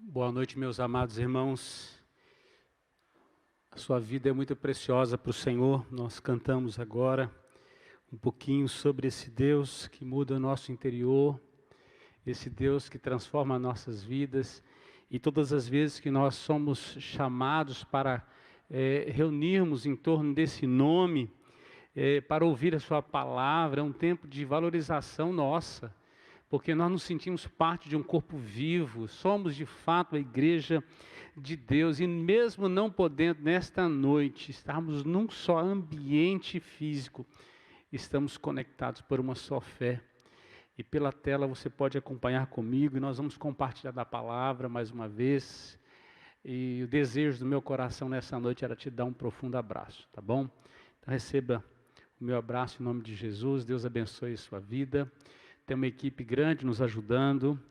Boa noite, meus amados irmãos. A sua vida é muito preciosa para o Senhor. Nós cantamos agora um pouquinho sobre esse Deus que muda o nosso interior, esse Deus que transforma nossas vidas. E todas as vezes que nós somos chamados para reunirmos em torno desse nome, para ouvir a sua palavra, é um tempo de valorização nossa, porque nós nos sentimos parte de um corpo vivo, somos de fato a igreja de Deus, e mesmo não podendo nesta noite estarmos num só ambiente físico, estamos conectados por uma só fé. E pela tela você pode acompanhar comigo, e nós vamos compartilhar da palavra mais uma vez. E o desejo do meu coração nessa noite era te dar um profundo abraço, tá bom? Então receba o meu abraço em nome de Jesus. Deus abençoe a sua vida. Tem uma equipe grande nos ajudando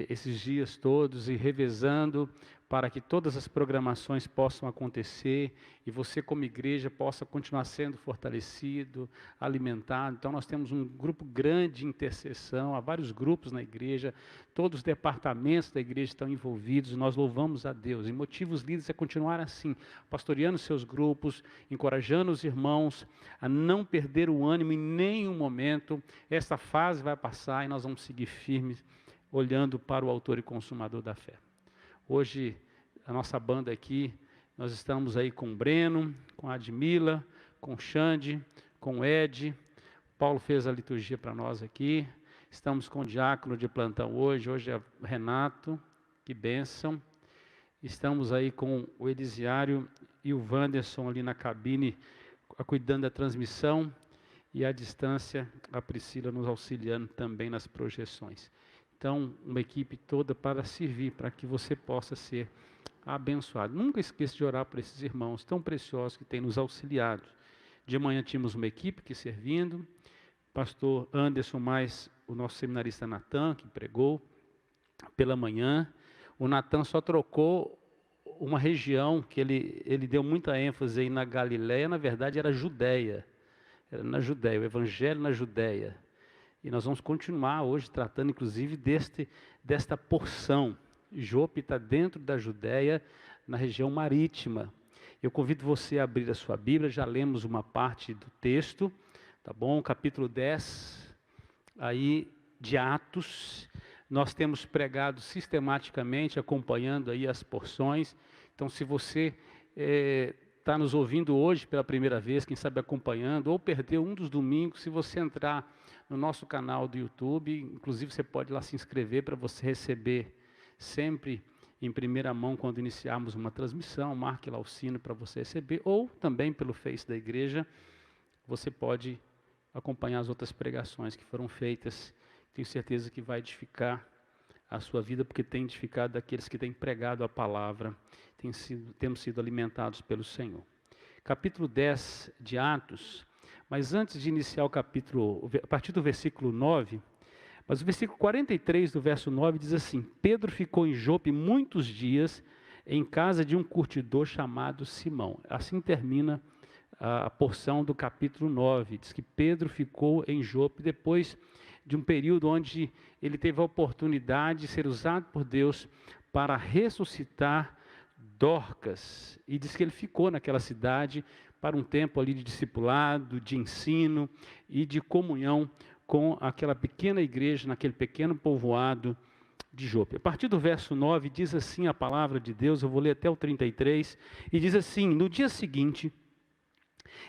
esses dias todos e revezando para que todas as programações possam acontecer e você como igreja possa continuar sendo fortalecido, alimentado. Então nós temos um grupo grande de intercessão, há vários grupos na igreja, todos os departamentos da igreja estão envolvidos, nós louvamos a Deus e motiva os líderes a continuar assim, pastoreando seus grupos, encorajando os irmãos a não perder o ânimo em nenhum momento. Esta fase vai passar e nós vamos seguir firmes, olhando para o autor e consumador da fé. Hoje, a nossa banda aqui, nós estamos aí com o Breno, com a Admila, com o Xande, com o Ed. Paulo fez a liturgia para nós aqui. Estamos com o diácono de plantão hoje é Renato, que bênção. Estamos aí com o Elisiário e o Wanderson ali na cabine, cuidando da transmissão. E à distância, a Priscila nos auxiliando também nas projeções. Então, uma equipe toda para servir, para que você possa ser abençoado. Nunca esqueça de orar por esses irmãos tão preciosos que têm nos auxiliado. De manhã tínhamos uma equipe que servindo, pastor Anderson mais o nosso seminarista Natan, que pregou pela manhã. O Natan só trocou uma região que ele deu muita ênfase aí na Galileia, na verdade era Judéia. Era na Judéia, o evangelho na Judéia. E nós vamos continuar hoje tratando, inclusive, desta porção. Jope está dentro da Judéia, na região marítima. Eu convido você a abrir a sua Bíblia, já lemos uma parte do texto, tá bom? Capítulo 10, aí, de Atos. Nós temos pregado sistematicamente, acompanhando aí as porções. Então, se você está nos ouvindo hoje pela primeira vez, quem sabe acompanhando, ou perdeu um dos domingos, se você entrar no nosso canal do YouTube, inclusive você pode lá se inscrever para você receber sempre em primeira mão quando iniciarmos uma transmissão, marque lá o sino para você receber, ou também pelo Face da igreja, você pode acompanhar as outras pregações que foram feitas. Tenho certeza que vai edificar a sua vida, porque tem edificado aqueles que têm pregado a palavra, temos sido alimentados pelo Senhor. Capítulo 10 de Atos. Mas antes de iniciar o capítulo, a partir do versículo 9, mas o versículo 43 do verso 9 diz assim: Pedro ficou em Jope muitos dias em casa de um curtidor chamado Simão. Assim termina a porção do capítulo 9. Diz que Pedro ficou em Jope depois de um período onde ele teve a oportunidade de ser usado por Deus para ressuscitar Dorcas. E diz que ele ficou naquela cidade para um tempo ali de discipulado, de ensino e de comunhão com aquela pequena igreja, naquele pequeno povoado de Jope. A partir do verso 9, diz assim a palavra de Deus, eu vou ler até o 33, e diz assim: no dia seguinte,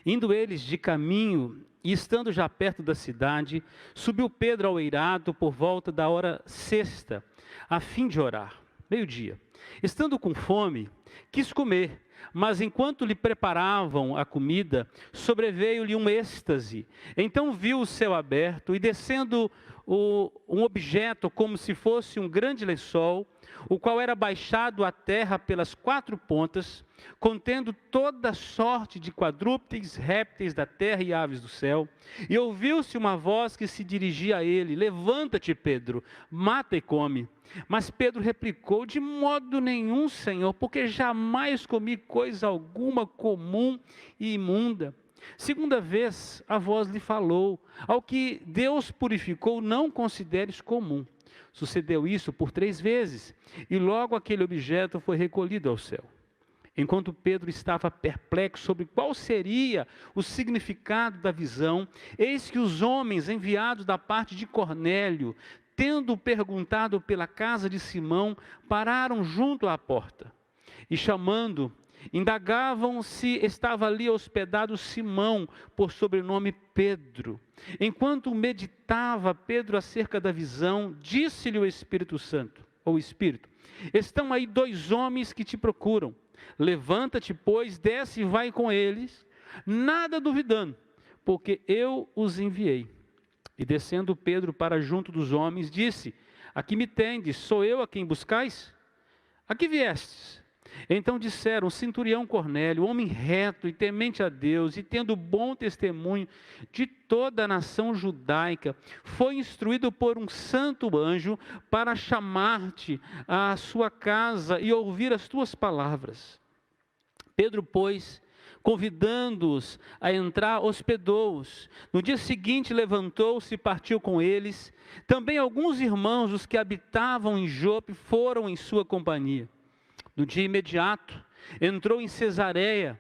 indo eles de caminho e estando já perto da cidade, subiu Pedro ao eirado por volta da hora sexta, a fim de orar, meio-dia. Estando com fome, quis comer, mas enquanto lhe preparavam a comida, sobreveio-lhe um êxtase. Então viu o céu aberto e descendo um objeto como se fosse um grande lençol, o qual era baixado à terra pelas quatro pontas, contendo toda sorte de quadrúpedes, répteis da terra e aves do céu. E ouviu-se uma voz que se dirigia a ele: levanta-te, Pedro, mata e come. Mas Pedro replicou: de modo nenhum, Senhor, porque jamais comi coisa alguma comum e imunda. Segunda vez a voz lhe falou: ao que Deus purificou, não consideres comum. Sucedeu isso por 3 vezes, e logo aquele objeto foi recolhido ao céu. Enquanto Pedro estava perplexo sobre qual seria o significado da visão, eis que os homens enviados da parte de Cornélio, tendo perguntado pela casa de Simão, pararam junto à porta. E chamando, indagavam se estava ali hospedado Simão, por sobrenome Pedro. Enquanto meditava Pedro acerca da visão, disse-lhe o Espírito Santo, ou Espírito: estão aí 2 homens que te procuram. Levanta-te, pois, desce e vai com eles, nada duvidando, porque eu os enviei. E descendo Pedro para junto dos homens, disse: aqui me tendes, sou eu a quem buscais? A que viestes? Então disseram: o centurião Cornélio, homem reto e temente a Deus, e tendo bom testemunho de toda a nação judaica, foi instruído por um santo anjo para chamar-te à sua casa e ouvir as tuas palavras. Pedro, pois, convidando-os a entrar, hospedou-os. No dia seguinte levantou-se e partiu com eles. Também alguns irmãos, os que habitavam em Jope, foram em sua companhia. No dia imediato, entrou em Cesareia.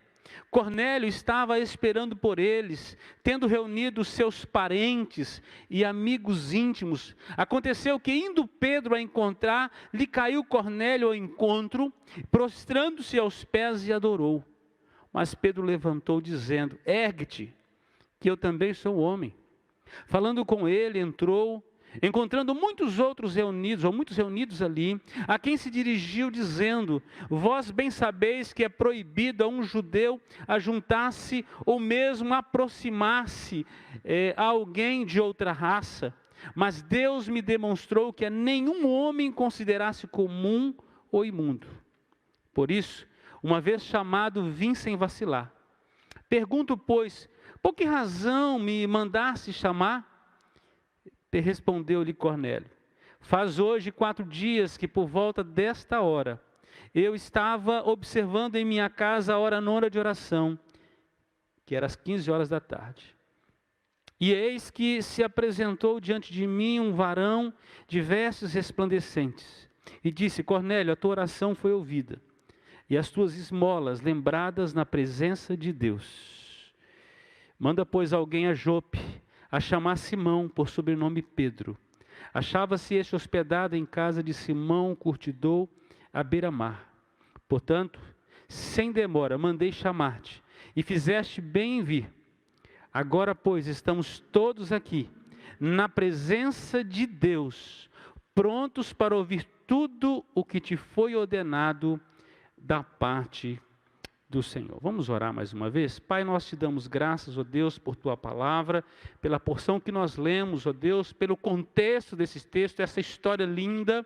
Cornélio estava esperando por eles, tendo reunido seus parentes e amigos íntimos. Aconteceu que, indo Pedro a encontrar, lhe caiu Cornélio ao encontro, prostrando-se aos pés e adorou. Mas Pedro levantou, dizendo: ergue-te, que eu também sou homem. Falando com ele, entrou, encontrando muitos reunidos ali, a quem se dirigiu dizendo: vós bem sabeis que é proibido a um judeu ajuntar-se ou mesmo aproximar-se a alguém de outra raça, mas Deus me demonstrou que a nenhum homem considerasse comum ou imundo. Por isso, uma vez chamado, vim sem vacilar. Pergunto, pois, por que razão me mandaste chamar? Respondeu-lhe Cornélio: faz hoje 4 dias que por volta desta hora, eu estava observando em minha casa a hora nona de oração, que era às 15 horas da tarde. E eis que se apresentou diante de mim um varão de vestes resplandecentes, e disse: Cornélio, a tua oração foi ouvida, e as tuas esmolas lembradas na presença de Deus. Manda, pois, alguém a Jope, a chamar Simão, por sobrenome Pedro. Achava-se este hospedado em casa de Simão, curtidor, à beira-mar. Portanto, sem demora, mandei chamar-te, e fizeste bem em vir. Agora, pois, estamos todos aqui, na presença de Deus, prontos para ouvir tudo o que te foi ordenado da parte do Senhor. Vamos orar mais uma vez? Pai, nós te damos graças, ó Deus, por tua palavra, pela porção que nós lemos, ó Deus, pelo contexto desse texto, essa história linda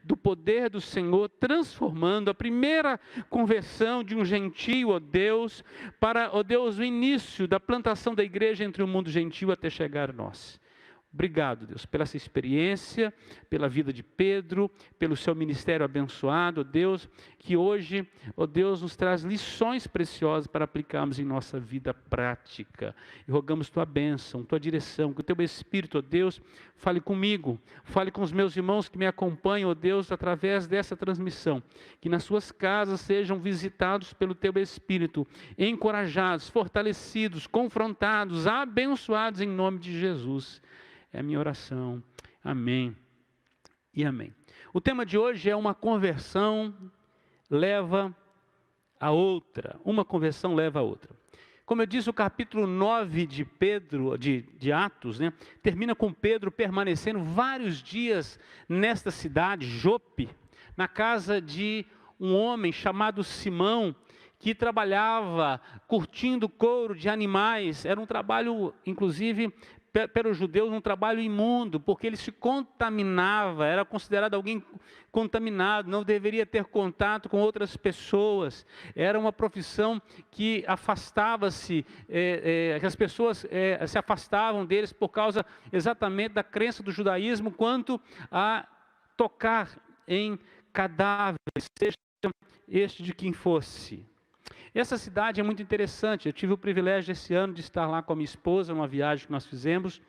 do poder do Senhor transformando a primeira conversão de um gentio, ó Deus, para, ó Deus, o início da plantação da igreja entre o mundo gentil até chegar a nós. Obrigado, Deus, pela essa experiência, pela vida de Pedro, pelo seu ministério abençoado, ó Deus, que hoje, ó Deus, nos traz lições preciosas para aplicarmos em nossa vida prática. E rogamos tua bênção, tua direção, que o teu Espírito, ó Deus, fale comigo, fale com os meus irmãos que me acompanham, ó Deus, através dessa transmissão. Que nas suas casas sejam visitados pelo teu Espírito, encorajados, fortalecidos, confrontados, abençoados em nome de Jesus. É a minha oração. Amém e amém. O tema de hoje é uma conversão leva a outra. Uma conversão leva a outra. Como eu disse, o capítulo 9 de Pedro, de Atos, termina com Pedro permanecendo vários dias nesta cidade, Jope, na casa de um homem chamado Simão, que trabalhava curtindo couro de animais. Era um trabalho, inclusive, para os judeus, um trabalho imundo, porque ele se contaminava, era considerado alguém contaminado, não deveria ter contato com outras pessoas. Era uma profissão que afastava-se, que as pessoas se afastavam deles por causa exatamente da crença do judaísmo quanto a tocar em cadáveres, seja este de quem fosse. Essa cidade é muito interessante. Eu tive o privilégio esse ano de estar lá com a minha esposa, numa viagem que nós fizemos,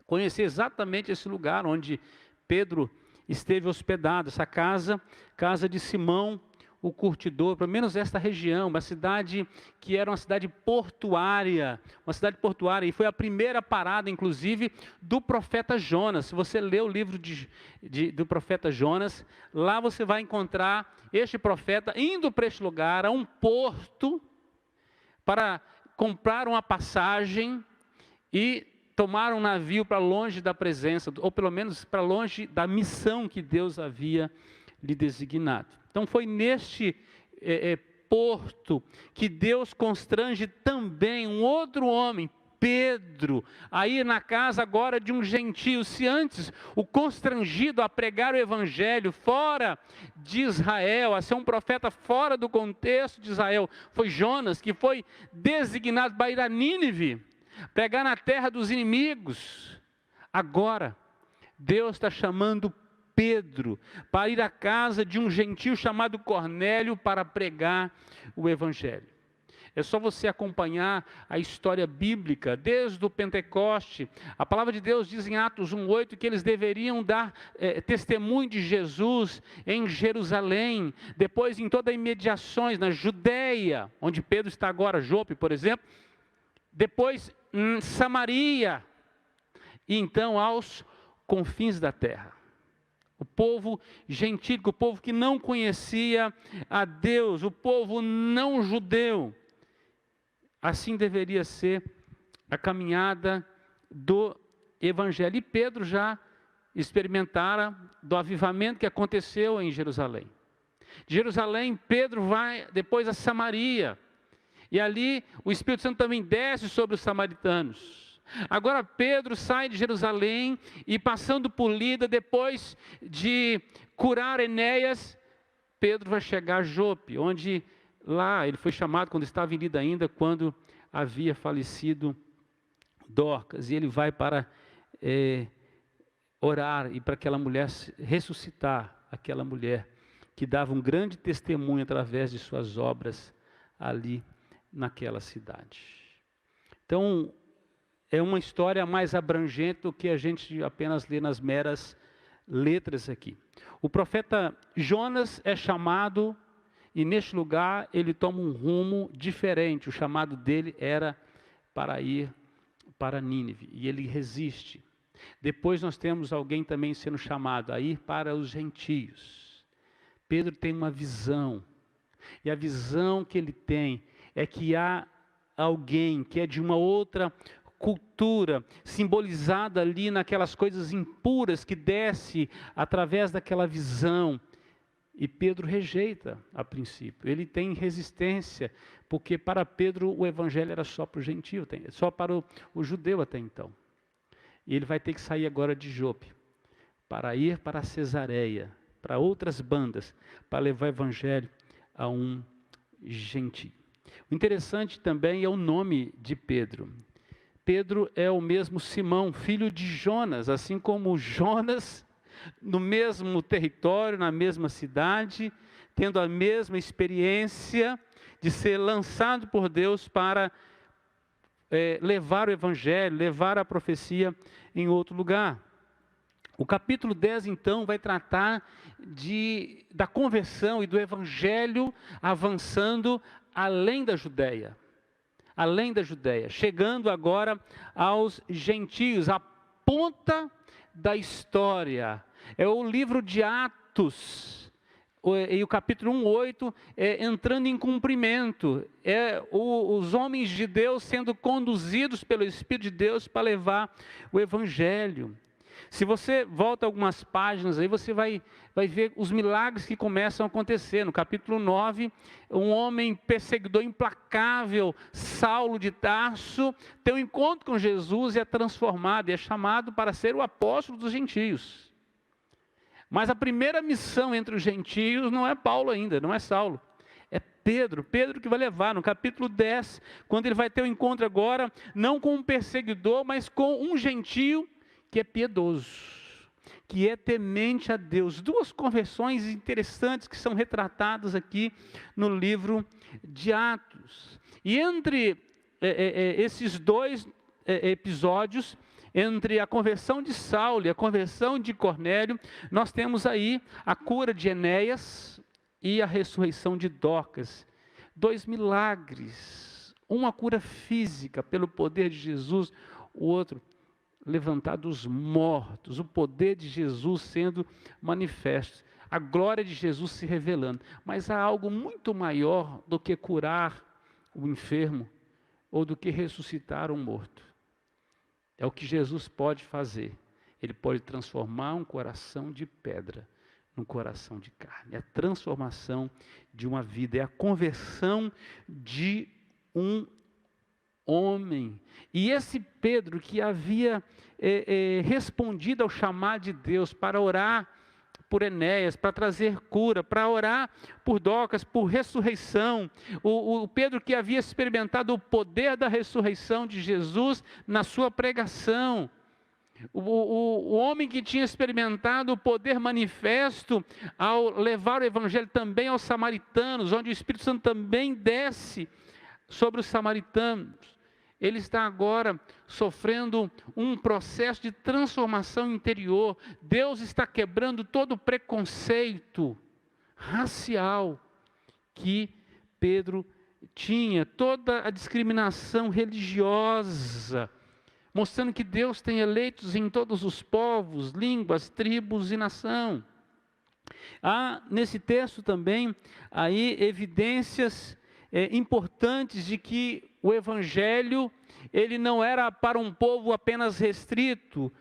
conhecer exatamente esse lugar onde Pedro esteve hospedado. Essa casa de Simão, o curtidor, pelo menos esta região, uma cidade que era uma cidade portuária, e foi a primeira parada, inclusive, do profeta Jonas. Se você ler o livro do profeta Jonas, lá você vai encontrar este profeta indo para este lugar, a um porto, para comprar uma passagem e tomar um navio para longe da presença, ou pelo menos para longe da missão que Deus havia lhe designado. Então foi neste porto que Deus constrange também um outro homem, Pedro, a ir na casa agora de um gentio. Se antes o constrangido a pregar o evangelho fora de Israel, a ser um profeta fora do contexto de Israel, foi Jonas, que foi designado para ir a Nínive, pregar na terra dos inimigos. Agora, Deus está chamando Pedro para ir à casa de um gentio chamado Cornélio para pregar o evangelho. É só você acompanhar a história bíblica, desde o Pentecoste. A palavra de Deus diz em Atos 1:8 que eles deveriam dar testemunho de Jesus em Jerusalém, depois em todas as imediações, na Judeia, onde Pedro está agora, Jope, por exemplo, depois em Samaria, e então aos confins da terra. O povo gentílico, o povo que não conhecia a Deus, o povo não judeu. Assim deveria ser a caminhada do evangelho. E Pedro já experimentara do avivamento que aconteceu em Jerusalém. De Jerusalém, Pedro vai depois a Samaria. E ali o Espírito Santo também desce sobre os samaritanos. Agora Pedro sai de Jerusalém e, passando por Lida, depois de curar Enéas, Pedro vai chegar a Jope, onde lá ele foi chamado quando estava em Lida ainda, quando havia falecido Dorcas. E ele vai para orar e para aquela mulher ressuscitar, aquela mulher que dava um grande testemunho através de suas obras ali naquela cidade. Então, é uma história mais abrangente do que a gente apenas lê nas meras letras aqui. O profeta Jonas é chamado, e neste lugar ele toma um rumo diferente. O chamado dele era para ir para Nínive, e ele resiste. Depois nós temos alguém também sendo chamado a ir para os gentios. Pedro tem uma visão, e a visão que ele tem é que há alguém que é de uma outra cultura, simbolizada ali naquelas coisas impuras que desce através daquela visão. E Pedro rejeita a princípio, ele tem resistência, porque para Pedro o evangelho era só para o gentio, só para o judeu até então. E ele vai ter que sair agora de Jope, para ir para Cesareia, para outras bandas, para levar o evangelho a um gentio. O interessante também é o nome de Pedro. Pedro é o mesmo Simão, filho de Jonas, assim como Jonas, no mesmo território, na mesma cidade, tendo a mesma experiência de ser lançado por Deus para levar o evangelho, levar a profecia em outro lugar. O capítulo 10, então, vai tratar da conversão e do evangelho avançando além da Judéia. Além da Judéia, chegando agora aos gentios, a ponta da história. É o livro de Atos, e o capítulo 1:8 entrando em cumprimento. Os homens de Deus sendo conduzidos pelo Espírito de Deus para levar o evangelho. Se você volta algumas páginas aí, você vai ver os milagres que começam a acontecer. No capítulo 9, um homem perseguidor implacável, Saulo de Tarso, tem um encontro com Jesus e é transformado, e é chamado para ser o apóstolo dos gentios. Mas a primeira missão entre os gentios não é Paulo ainda, não é Saulo. É Pedro que vai levar. No capítulo 10, quando ele vai ter um encontro agora, não com um perseguidor, mas com um gentio que é piedoso, que é temente a Deus. Duas conversões interessantes que são retratadas aqui no livro de Atos. E entre esses dois episódios, entre a conversão de Saulo e a conversão de Cornélio, nós temos aí a cura de Enéas e a ressurreição de Dorcas. 2 milagres, uma cura física pelo poder de Jesus, o outro levantar dos mortos, o poder de Jesus sendo manifesto, a glória de Jesus se revelando. Mas há algo muito maior do que curar o enfermo ou do que ressuscitar um morto. É o que Jesus pode fazer. Ele pode transformar um coração de pedra num coração de carne. É a transformação de uma vida, é a conversão de um homem. E esse Pedro que havia respondido ao chamado de Deus para orar por Enéas, para trazer cura, para orar por Dorcas, por ressurreição. O Pedro que havia experimentado o poder da ressurreição de Jesus na sua pregação. O homem que tinha experimentado o poder manifesto ao levar o evangelho também aos samaritanos, onde o Espírito Santo também desce sobre os samaritanos. Ele está agora sofrendo um processo de transformação interior. Deus está quebrando todo o preconceito racial que Pedro tinha, toda a discriminação religiosa, mostrando que Deus tem eleitos em todos os povos, línguas, tribos e nação. Há nesse texto também aí evidências importantes de que o evangelho, ele não era para um povo apenas restrito,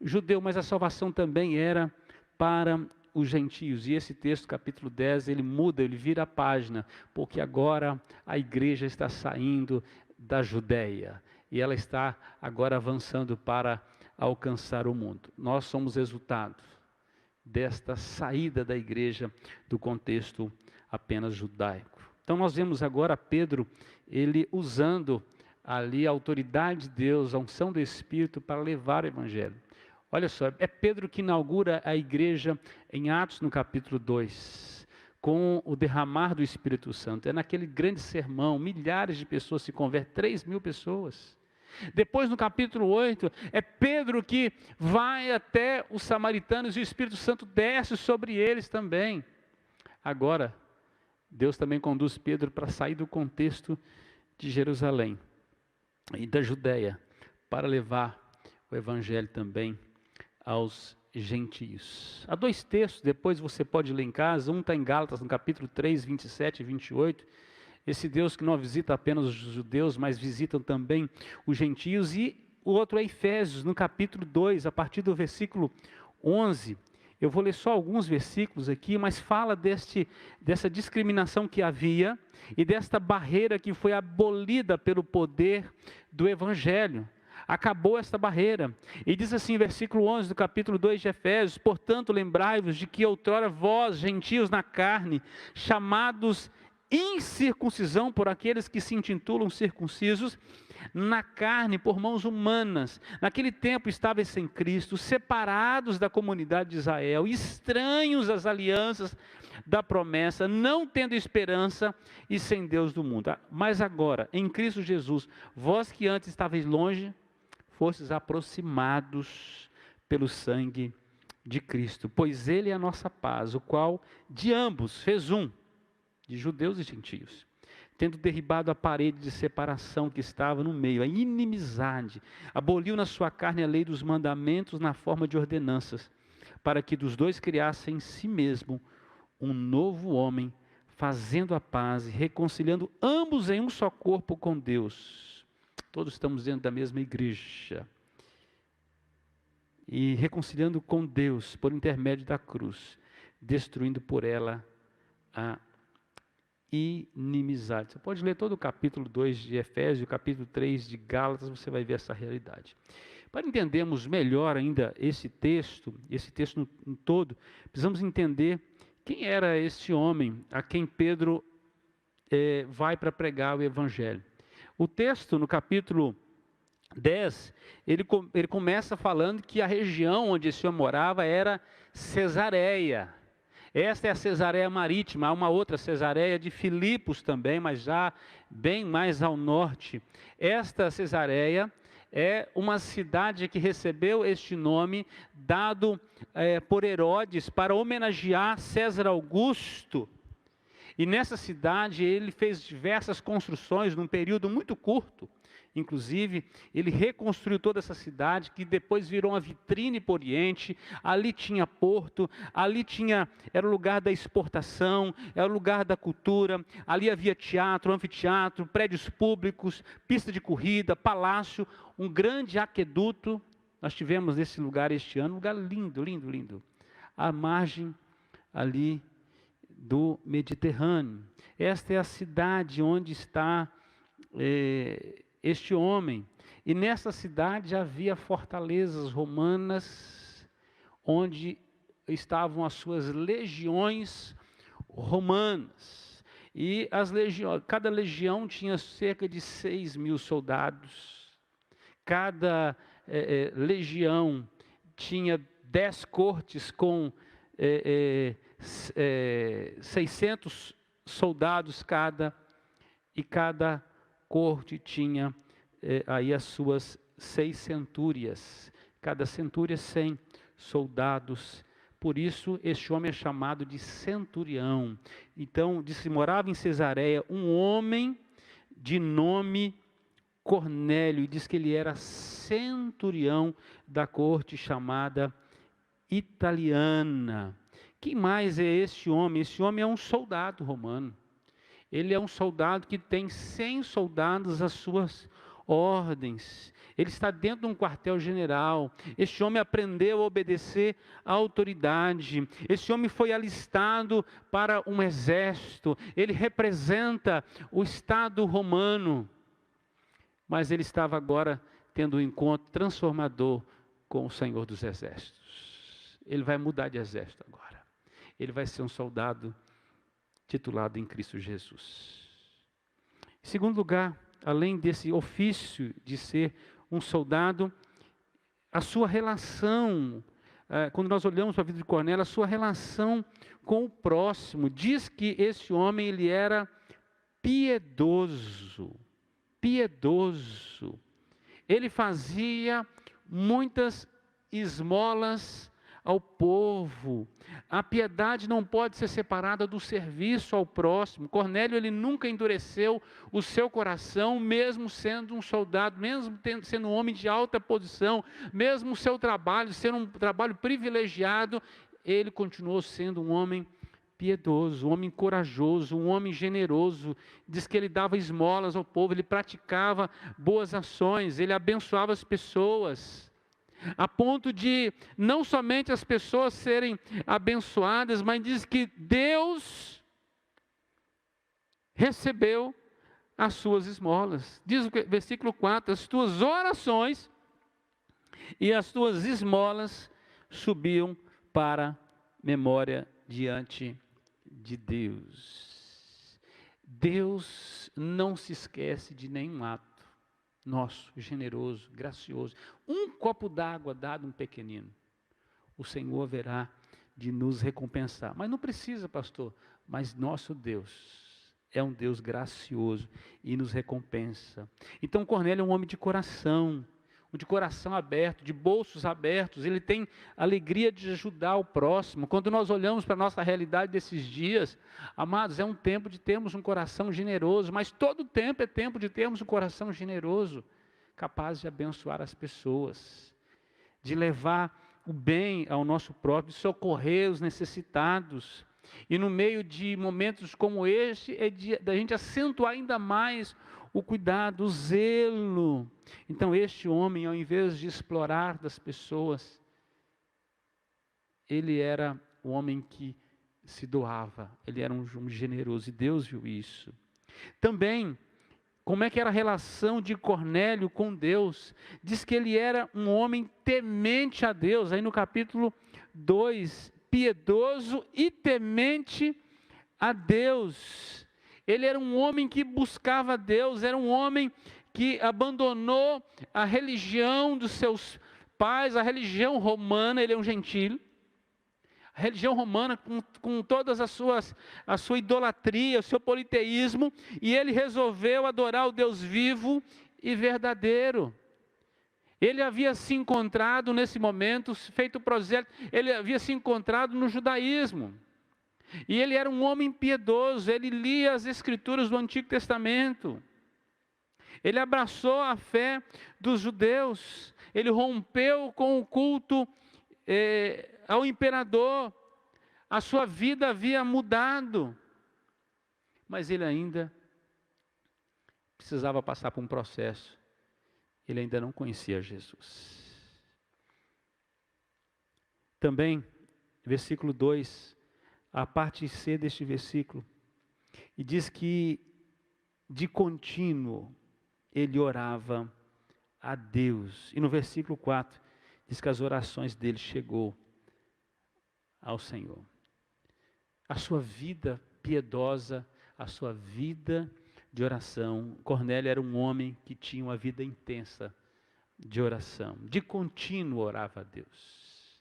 judeu, mas a salvação também era para os gentios. E esse texto, capítulo 10, ele muda, ele vira a página, porque agora a igreja está saindo da Judéia, e ela está agora avançando para alcançar o mundo. Nós somos resultado desta saída da igreja do contexto apenas judaico. Então nós vemos agora Pedro, ele usando ali a autoridade de Deus, a unção do Espírito para levar o evangelho. Olha só, é Pedro que inaugura a igreja em Atos no capítulo 2, com o derramar do Espírito Santo. É naquele grande sermão, milhares de pessoas se convertem, 3.000 pessoas. Depois no capítulo 8, é Pedro que vai até os samaritanos e o Espírito Santo desce sobre eles também. Agora, Deus também conduz Pedro para sair do contexto de Jerusalém e da Judéia, para levar o evangelho também aos gentios. Há 2 textos, depois você pode ler em casa, um está em Gálatas, no capítulo 3, 27 e 28, esse Deus que não visita apenas os judeus, mas visitam também os gentios, e o outro é Efésios, no capítulo 2, a partir do versículo 11, eu vou ler só alguns versículos aqui, mas fala dessa discriminação que havia e desta barreira que foi abolida pelo poder do Evangelho. Acabou esta barreira. E diz assim, versículo 11 do capítulo 2 de Efésios: portanto, lembrai-vos de que outrora vós, gentios na carne, chamados incircuncisão por aqueles que se intitulam circuncisos, na carne por mãos humanas, naquele tempo estáveis sem Cristo, separados da comunidade de Israel, estranhos às alianças da promessa, não tendo esperança e sem Deus do mundo. Mas agora, em Cristo Jesus, vós que antes estáveis longe, fostes aproximados pelo sangue de Cristo, pois Ele é a nossa paz, o qual de ambos fez um, de judeus e gentios, tendo derribado a parede de separação que estava no meio, a inimizade, aboliu na sua carne a lei dos mandamentos na forma de ordenanças, para que dos dois criasse em si mesmo um novo homem, fazendo a paz e reconciliando ambos em um só corpo com Deus. Todos estamos dentro da mesma igreja. E reconciliando com Deus por intermédio da cruz, destruindo por ela a inimizade. Você pode ler todo o capítulo 2 de Efésios, o capítulo 3 de Gálatas, você vai ver essa realidade. Para entendermos melhor ainda esse texto no todo, precisamos entender quem era esse homem a quem Pedro vai para pregar o evangelho. O texto no capítulo 10, ele começa falando que a região onde esse homem morava era Cesareia. Esta é a Cesareia Marítima, há uma outra Cesareia de Filipos também, mas já bem mais ao norte. Esta Cesareia é uma cidade que recebeu este nome, dado por Herodes, para homenagear César Augusto. E nessa cidade ele fez diversas construções num período muito curto. Inclusive, ele reconstruiu toda essa cidade, que depois virou uma vitrine para o Oriente. Ali tinha porto, era o lugar da exportação, era o lugar da cultura. Ali havia teatro, anfiteatro, prédios públicos, pista de corrida, palácio, um grande aqueduto. Nós tivemos nesse lugar este ano, um lugar lindo, lindo, lindo. À margem ali do Mediterrâneo. Esta é a cidade onde está este homem. E nessa cidade havia fortalezas romanas, onde estavam as suas legiões romanas. E cada legião tinha cerca de 6.000 soldados. Cada legião tinha 10 cortes com 600 soldados cada, e cada corte tinha aí as suas 6 centúrias, cada centúria 100 soldados. Por isso este homem é chamado de centurião. Então disse: morava em Cesareia um homem de nome Cornélio, e diz que ele era centurião da corte chamada italiana. Quem mais é este homem? Esse homem é um soldado romano. Ele é um soldado que tem 100 soldados às suas ordens. Ele está dentro de um quartel-general. Este homem aprendeu a obedecer à autoridade. Esse homem foi alistado para um exército. Ele representa o Estado romano. Mas ele estava agora tendo um encontro transformador com o Senhor dos Exércitos. Ele vai mudar de exército agora. Ele vai ser um soldado titulado em Cristo Jesus. Em segundo lugar, além desse ofício de ser um soldado, a sua relação, quando nós olhamos para a vida de Cornélio, a sua relação com o próximo, diz que esse homem ele era piedoso, ele fazia muitas esmolas ao povo. A piedade não pode ser separada do serviço ao próximo. Cornélio, ele nunca endureceu o seu coração, mesmo sendo um soldado, mesmo sendo um homem de alta posição, mesmo o seu trabalho sendo um trabalho privilegiado, ele continuou sendo um homem piedoso, um homem corajoso, um homem generoso. Diz que ele dava esmolas ao povo, ele praticava boas ações, ele abençoava as pessoas, a ponto de não somente as pessoas serem abençoadas, mas diz que Deus recebeu as suas esmolas. Diz o versículo 4, as tuas orações e as tuas esmolas subiam para memória diante de Deus. Deus não se esquece de nenhum ato nosso, generoso, gracioso. Um copo d'água dado um pequenino, o Senhor haverá de nos recompensar. Mas não precisa, pastor, mas nosso Deus é um Deus gracioso e nos recompensa. Então Cornélio é um homem de coração aberto, de bolsos abertos. Ele tem alegria de ajudar o próximo. Quando nós olhamos para a nossa realidade desses dias, amados, é um tempo de termos um coração generoso, mas todo tempo é tempo de termos um coração generoso, capaz de abençoar as pessoas, de levar o bem ao nosso próprio, de socorrer os necessitados. E no meio de momentos como este, da gente acentuar ainda mais o cuidado, o zelo. Então este homem, ao invés de explorar das pessoas, ele era um homem que se doava, ele era um homem generoso, e Deus viu isso. Também, como é que era a relação de Cornélio com Deus? Diz que ele era um homem temente a Deus, aí no capítulo 2, piedoso e temente a Deus. Ele era um homem que buscava Deus, era um homem que abandonou a religião dos seus pais, a religião romana. Ele é um gentil. A religião romana com todas a sua idolatria, o seu politeísmo, e ele resolveu adorar o Deus vivo e verdadeiro. Ele havia se encontrado nesse momento, feito prosélito, ele havia se encontrado no judaísmo. E ele era um homem piedoso, ele lia as escrituras do Antigo Testamento. Ele abraçou a fé dos judeus, ele rompeu com o culto ao imperador. A sua vida havia mudado, mas ele ainda precisava passar por um processo. Ele ainda não conhecia Jesus. Também, versículo 2, a parte C deste versículo, e diz que de contínuo ele orava a Deus. E no versículo 4, diz que as orações dele chegou ao Senhor. A sua vida piedosa, a sua vida de oração. Cornélio era um homem que tinha uma vida intensa de oração. De contínuo orava a Deus.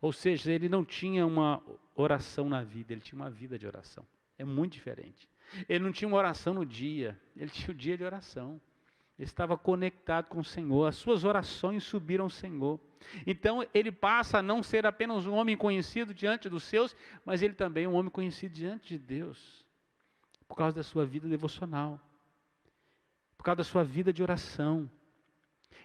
Ou seja, ele não tinha uma oração na vida, ele tinha uma vida de oração. É muito diferente. Ele não tinha uma oração no dia, ele tinha o dia de oração. Ele estava conectado com o Senhor, as suas orações subiram ao Senhor. Então ele passa a não ser apenas um homem conhecido diante dos seus, mas ele também é um homem conhecido diante de Deus, por causa da sua vida devocional, por causa da sua vida de oração.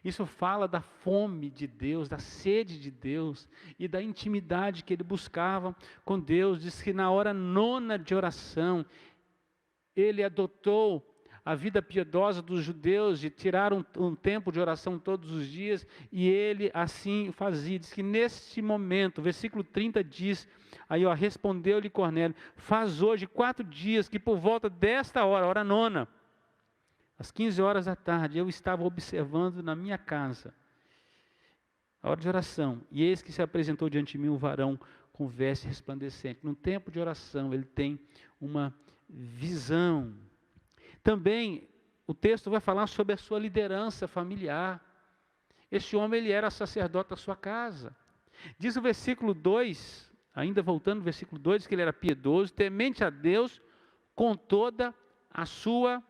Isso fala da fome de Deus, da sede de Deus e da intimidade que ele buscava com Deus. Diz que na hora 9ª de oração, ele adotou a vida piedosa dos judeus de tirar um tempo de oração todos os dias, e ele assim fazia. Diz que nesse momento, versículo 30 diz, aí respondeu-lhe Cornélio, faz hoje 4 dias que por volta desta hora, hora 9ª, às 15 horas da tarde, eu estava observando na minha casa, a hora de oração, e eis que se apresentou diante de mim um varão com veste resplandecente. No tempo de oração, ele tem uma visão. Também, o texto vai falar sobre a sua liderança familiar. Este homem, ele era sacerdote da sua casa. Diz o versículo 2, ainda voltando ao versículo 2, que ele era piedoso, temente a Deus com toda a sua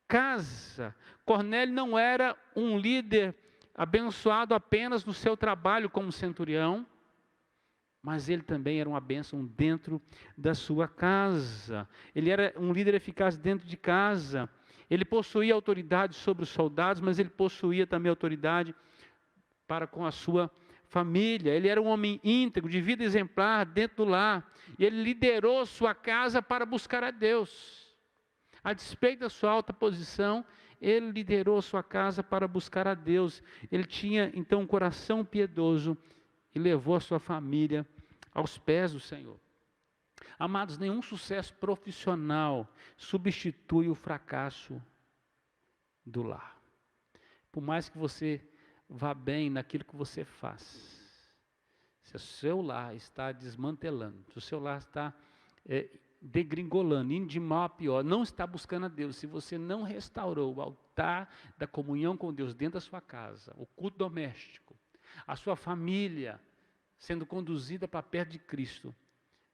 casa. Cornélio não era um líder abençoado apenas no seu trabalho como centurião, mas ele também era uma bênção dentro da sua casa. Ele era um líder eficaz dentro de casa. Ele possuía autoridade sobre os soldados, mas ele possuía também autoridade para com a sua família. Ele era um homem íntegro, de vida exemplar dentro do lar. E ele liderou sua casa para buscar a Deus. A despeito da sua alta posição, ele liderou sua casa para buscar a Deus. Ele tinha então um coração piedoso e levou a sua família aos pés do Senhor. Amados, nenhum sucesso profissional substitui o fracasso do lar. Por mais que você vá bem naquilo que você faz, se o seu lar está desmantelando, se o seu lar está degringolando, indo de mal a pior, não está buscando a Deus, se você não restaurou o altar da comunhão com Deus dentro da sua casa, o culto doméstico, a sua família sendo conduzida para perto de Cristo,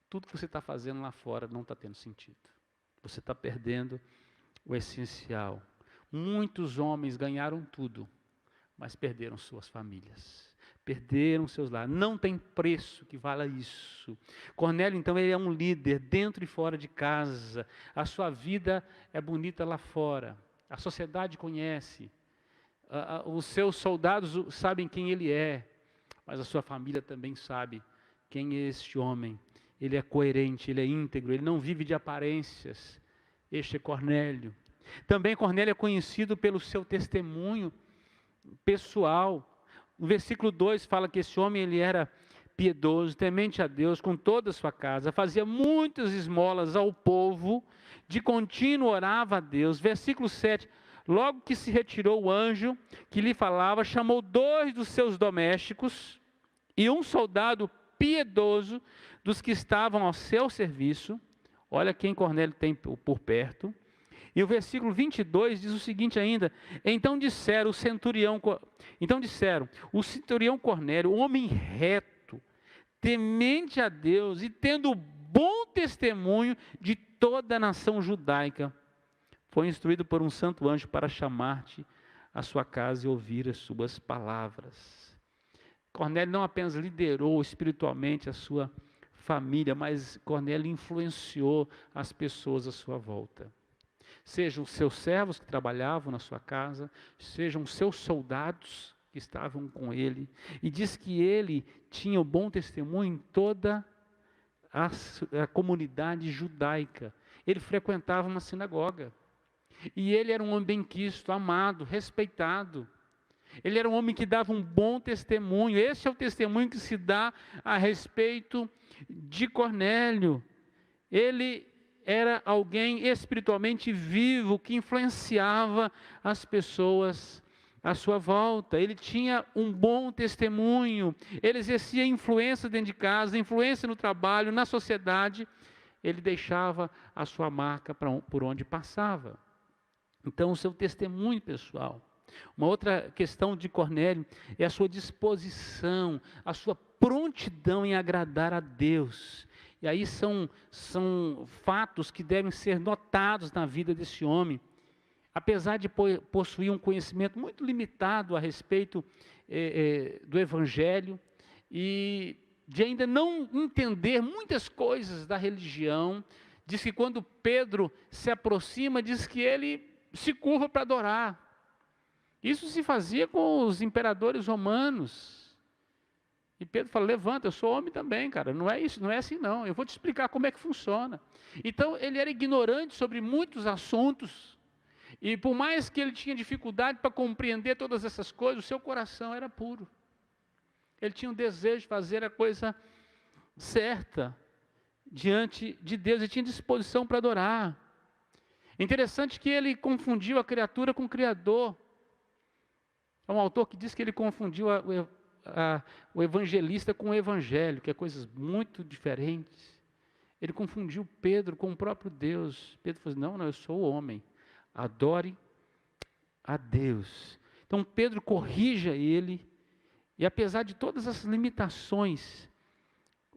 tudo que você está fazendo lá fora não está tendo sentido. Você está perdendo o essencial. Muitos homens ganharam tudo, mas perderam suas famílias. Perderam seus lares. Não tem preço que valha isso. Cornélio, então, ele é um líder dentro e fora de casa. A sua vida é bonita lá fora. A sociedade conhece. Os seus soldados sabem quem ele é. Mas a sua família também sabe quem é este homem. Ele é coerente, ele é íntegro, ele não vive de aparências. Este é Cornélio. Também Cornélio é conhecido pelo seu testemunho pessoal. No versículo 2 fala que esse homem ele era piedoso, temente a Deus com toda a sua casa, fazia muitas esmolas ao povo, de contínuo orava a Deus. Versículo 7, logo que se retirou o anjo que lhe falava, chamou 2 dos seus domésticos e um soldado piedoso dos que estavam ao seu serviço. Olha quem Cornélio tem por perto. E o versículo 22 diz o seguinte ainda, então disseram, o centurião Cornélio, homem reto, temente a Deus e tendo bom testemunho de toda a nação judaica, foi instruído por um santo anjo para chamar-te à sua casa e ouvir as suas palavras. Cornélio não apenas liderou espiritualmente a sua família, mas Cornélio influenciou as pessoas à sua volta. Sejam os seus servos que trabalhavam na sua casa, sejam os seus soldados que estavam com ele. E diz que ele tinha um bom testemunho em toda a comunidade judaica. Ele frequentava uma sinagoga. E ele era um homem benquisto, amado, respeitado. Ele era um homem que dava um bom testemunho. Esse é o testemunho que se dá a respeito de Cornélio. Ele era alguém espiritualmente vivo, que influenciava as pessoas à sua volta. Ele tinha um bom testemunho. Ele exercia influência dentro de casa, influência no trabalho, na sociedade. Ele deixava a sua marca por onde passava. Então, o seu testemunho pessoal. Uma outra questão de Cornélio é a sua disposição, a sua prontidão em agradar a Deus. E aí são fatos que devem ser notados na vida desse homem. Apesar de possuir um conhecimento muito limitado a respeito do Evangelho e de ainda não entender muitas coisas da religião, diz que quando Pedro se aproxima, diz que ele se curva para adorar. Isso se fazia com os imperadores romanos. E Pedro fala: levanta, eu sou homem também, cara, não é isso, não é assim não, eu vou te explicar como é que funciona. Então ele era ignorante sobre muitos assuntos, e por mais que ele tinha dificuldade para compreender todas essas coisas, o seu coração era puro. Ele tinha um desejo de fazer a coisa certa diante de Deus, ele tinha disposição para adorar. Interessante que ele confundiu a criatura com o Criador. É um autor que diz que ele confundiu o evangelista com o evangelho, que é coisas muito diferentes. Ele confundiu Pedro com o próprio Deus. Pedro falou: não, eu sou o homem, adore a Deus. Então Pedro corrige ele, e apesar de todas as limitações,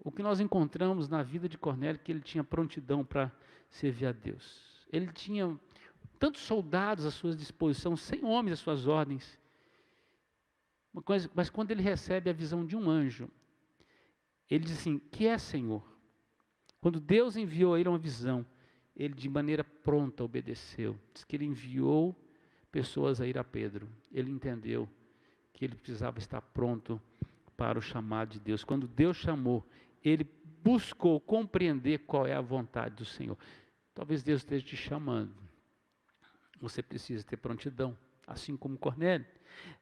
o que nós encontramos na vida de Cornélio é que ele tinha prontidão para servir a Deus. Ele tinha tantos soldados à sua disposição, 100 homens às suas ordens. Mas quando ele recebe a visão de um anjo, ele diz assim: que é, Senhor? Quando Deus enviou a ele uma visão, ele de maneira pronta obedeceu. Diz que ele enviou pessoas a ir a Pedro. Ele entendeu que ele precisava estar pronto para o chamado de Deus. Quando Deus chamou, ele buscou compreender qual é a vontade do Senhor. Talvez Deus esteja te chamando. Você precisa ter prontidão, assim como Cornélio.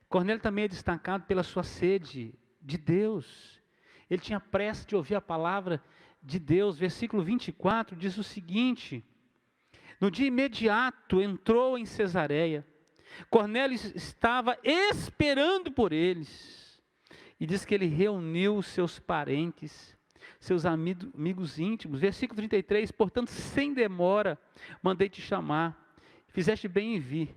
Cornélio também é destacado pela sua sede de Deus. Ele tinha pressa de ouvir a palavra de Deus. Versículo 24 diz o seguinte: no dia imediato entrou em Cesareia. Cornélio estava esperando por eles. E diz que ele reuniu os seus parentes, seus amigos íntimos. Versículo 33, portanto, sem demora, mandei te chamar. Fizeste bem em vir.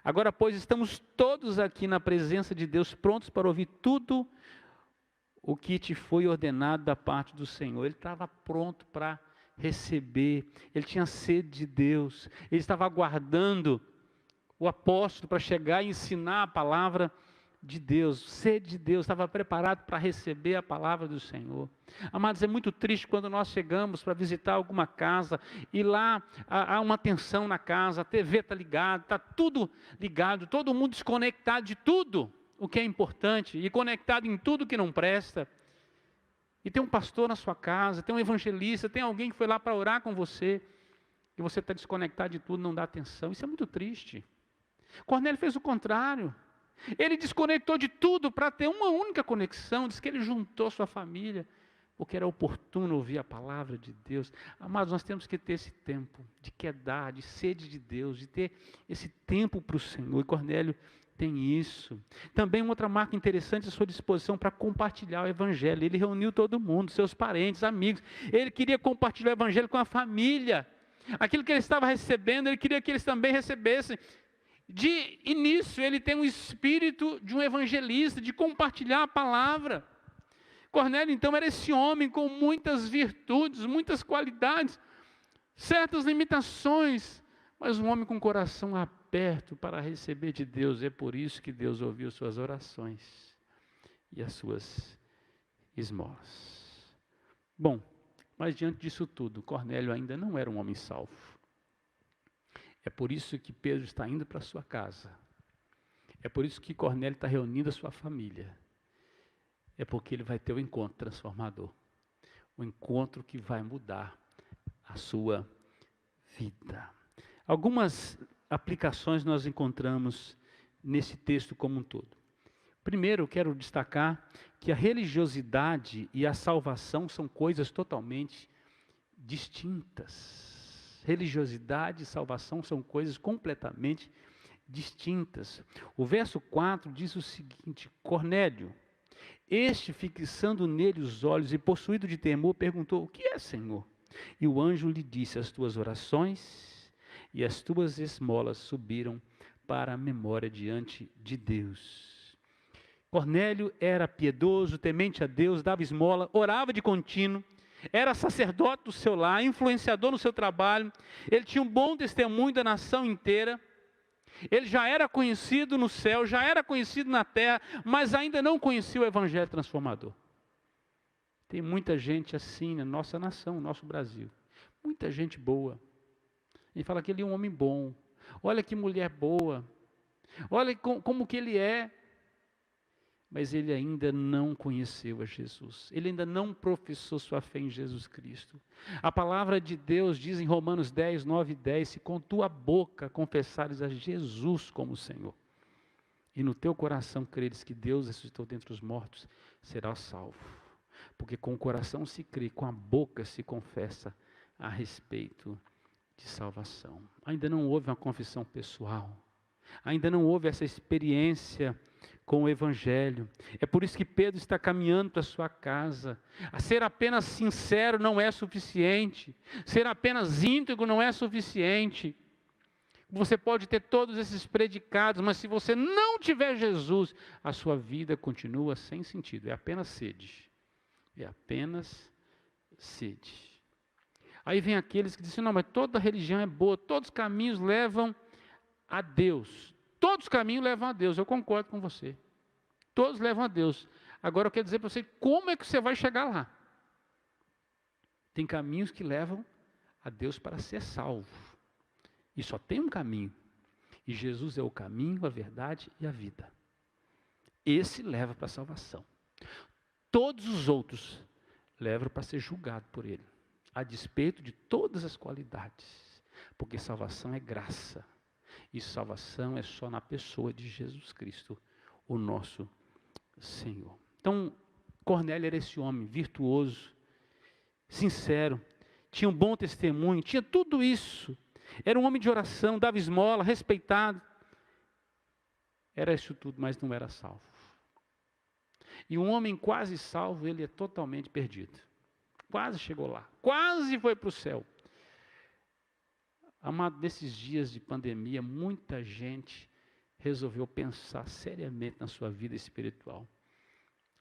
Agora, pois, estamos todos aqui na presença de Deus, prontos para ouvir tudo o que te foi ordenado da parte do Senhor. Ele estava pronto para receber, ele tinha sede de Deus, ele estava aguardando o apóstolo para chegar e ensinar a palavra de Deus, sede de Deus, estava preparado para receber a palavra do Senhor. Amados, é muito triste quando nós chegamos para visitar alguma casa e lá há uma tensão na casa, a TV está ligada, está tudo ligado, todo mundo desconectado de tudo o que é importante e conectado em tudo que não presta. E tem um pastor na sua casa, tem um evangelista, tem alguém que foi lá para orar com você e você está desconectado de tudo, não dá atenção. Isso é muito triste. Cornélio fez o contrário. Ele desconectou de tudo para ter uma única conexão. Diz que ele juntou sua família, porque era oportuno ouvir a palavra de Deus. Amados, nós temos que ter esse tempo de quedar, de sede de Deus, de ter esse tempo para o Senhor. E Cornélio tem isso. Também uma outra marca interessante é a sua disposição para compartilhar o Evangelho. Ele reuniu todo mundo, seus parentes, amigos. Ele queria compartilhar o Evangelho com a família. Aquilo que ele estava recebendo, ele queria que eles também recebessem. De início, ele tem um espírito de um evangelista, de compartilhar a palavra. Cornélio, então, era esse homem com muitas virtudes, muitas qualidades, certas limitações, mas um homem com coração aberto para receber de Deus. É por isso que Deus ouviu suas orações e as suas esmolas. Bom, mas diante disso tudo, Cornélio ainda não era um homem salvo. É por isso que Pedro está indo para a sua casa. É por isso que Cornélio está reunindo a sua família. É porque ele vai ter o encontro transformador. O encontro que vai mudar a sua vida. Algumas aplicações nós encontramos nesse texto como um todo. Primeiro, eu quero destacar que a religiosidade e a salvação são coisas totalmente distintas. Religiosidade e salvação são coisas completamente distintas. O verso 4 diz o seguinte: Cornélio, este, fixando nele os olhos e possuído de temor, perguntou: o que é, Senhor? E o anjo lhe disse: as tuas orações e as tuas esmolas subiram para a memória diante de Deus. Cornélio era piedoso, temente a Deus, dava esmola, orava de contínuo, era sacerdote do seu lar, influenciador no seu trabalho, ele tinha um bom testemunho da nação inteira, ele já era conhecido no céu, já era conhecido na terra, mas ainda não conhecia o evangelho transformador. Tem muita gente assim na nossa nação, no nosso Brasil, muita gente boa. Ele fala que ele é um homem bom, olha que mulher boa, olha como que ele é. Mas ele ainda não conheceu a Jesus. Ele ainda não professou sua fé em Jesus Cristo. A palavra de Deus diz em Romanos 10, 9 e 10, se com tua boca confessares a Jesus como Senhor, e no teu coração creres que Deus ressuscitou dentre os mortos, serás salvo. Porque com o coração se crê, com a boca se confessa a respeito de salvação. Ainda não houve uma confissão pessoal. Ainda não houve essa experiência com o Evangelho. É por isso que Pedro está caminhando para a sua casa. A ser apenas sincero não é suficiente. Ser apenas íntegro não é suficiente. Você pode ter todos esses predicados, mas se você não tiver Jesus, a sua vida continua sem sentido. É apenas sede. É apenas sede. Aí vem aqueles que dizem: não, mas toda religião é boa, todos os caminhos levam a Deus. Todos os caminhos levam a Deus, eu concordo com você. Todos levam a Deus. Agora eu quero dizer para você, como é que você vai chegar lá? Tem caminhos que levam a Deus para ser salvo. E só tem um caminho. E Jesus é o caminho, a verdade e a vida. Esse leva para a salvação. Todos os outros levam para ser julgado por Ele, a despeito de todas as qualidades. Porque salvação é graça. E salvação é só na pessoa de Jesus Cristo, o nosso Senhor. Então, Cornélio era esse homem virtuoso, sincero, tinha um bom testemunho, tinha tudo isso. Era um homem de oração, dava esmola, respeitado. Era isso tudo, mas não era salvo. E um homem quase salvo, ele é totalmente perdido. Quase chegou lá, quase foi para o céu. Amado, nesses dias de pandemia, muita gente resolveu pensar seriamente na sua vida espiritual.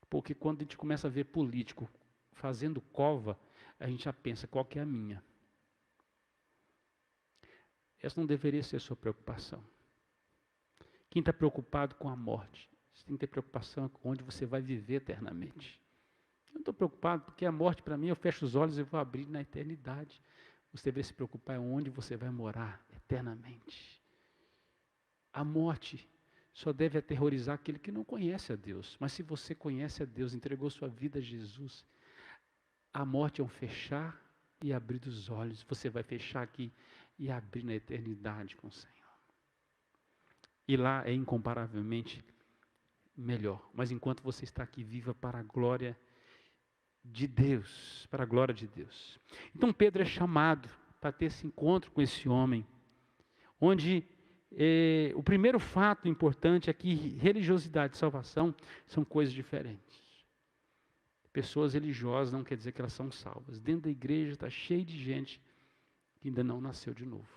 Porque quando a gente começa a ver político fazendo cova, a gente já pensa: qual que é a minha? Essa não deveria ser a sua preocupação. Quem está preocupado com a morte, você tem que ter preocupação com onde você vai viver eternamente. Eu não estou preocupado porque a morte para mim, eu fecho os olhos e vou abrir na eternidade. Você deve se preocupar onde você vai morar eternamente. A morte só deve aterrorizar aquele que não conhece a Deus. Mas se você conhece a Deus, entregou sua vida a Jesus, a morte é um fechar e abrir dos olhos. Você vai fechar aqui e abrir na eternidade com o Senhor. E lá é incomparavelmente melhor. Mas enquanto você está aqui, viva para a glória de Deus, para a glória de Deus. Então Pedro é chamado para ter esse encontro com esse homem, onde o primeiro fato importante é que religiosidade e salvação são coisas diferentes. Pessoas religiosas não quer dizer que elas são salvas. Dentro da igreja está cheio de gente que ainda não nasceu de novo,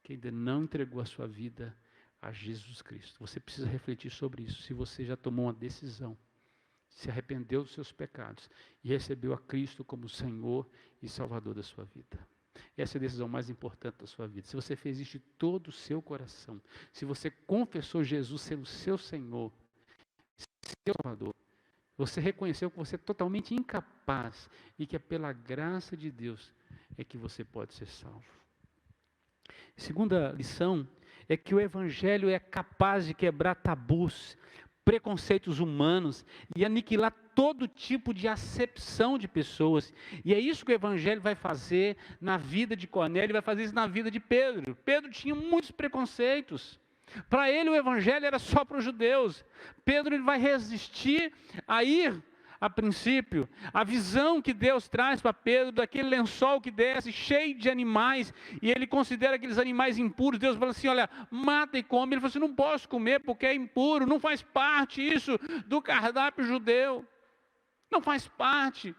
que ainda não entregou a sua vida a Jesus Cristo. Você precisa refletir sobre isso. Se você já tomou uma decisão, se arrependeu dos seus pecados e recebeu a Cristo como Senhor e Salvador da sua vida. Essa é a decisão mais importante da sua vida. Se você fez isso de todo o seu coração, se você confessou Jesus ser o seu Senhor, seu Salvador, você reconheceu que você é totalmente incapaz e que é pela graça de Deus é que você pode ser salvo. Segunda lição é que o Evangelho é capaz de quebrar tabus, preconceitos humanos e aniquilar todo tipo de acepção de pessoas. E é isso que o Evangelho vai fazer na vida de Cornélio, vai fazer isso na vida de Pedro. Pedro tinha muitos preconceitos. Para ele o Evangelho era só para os judeus. Pedro ele vai resistir a ir, a princípio, a visão que Deus traz para Pedro, daquele lençol que desce, cheio de animais, e ele considera aqueles animais impuros. Deus fala assim, olha, mata e come. Ele fala assim, não posso comer porque é impuro, não faz parte isso do cardápio judeu, não faz parte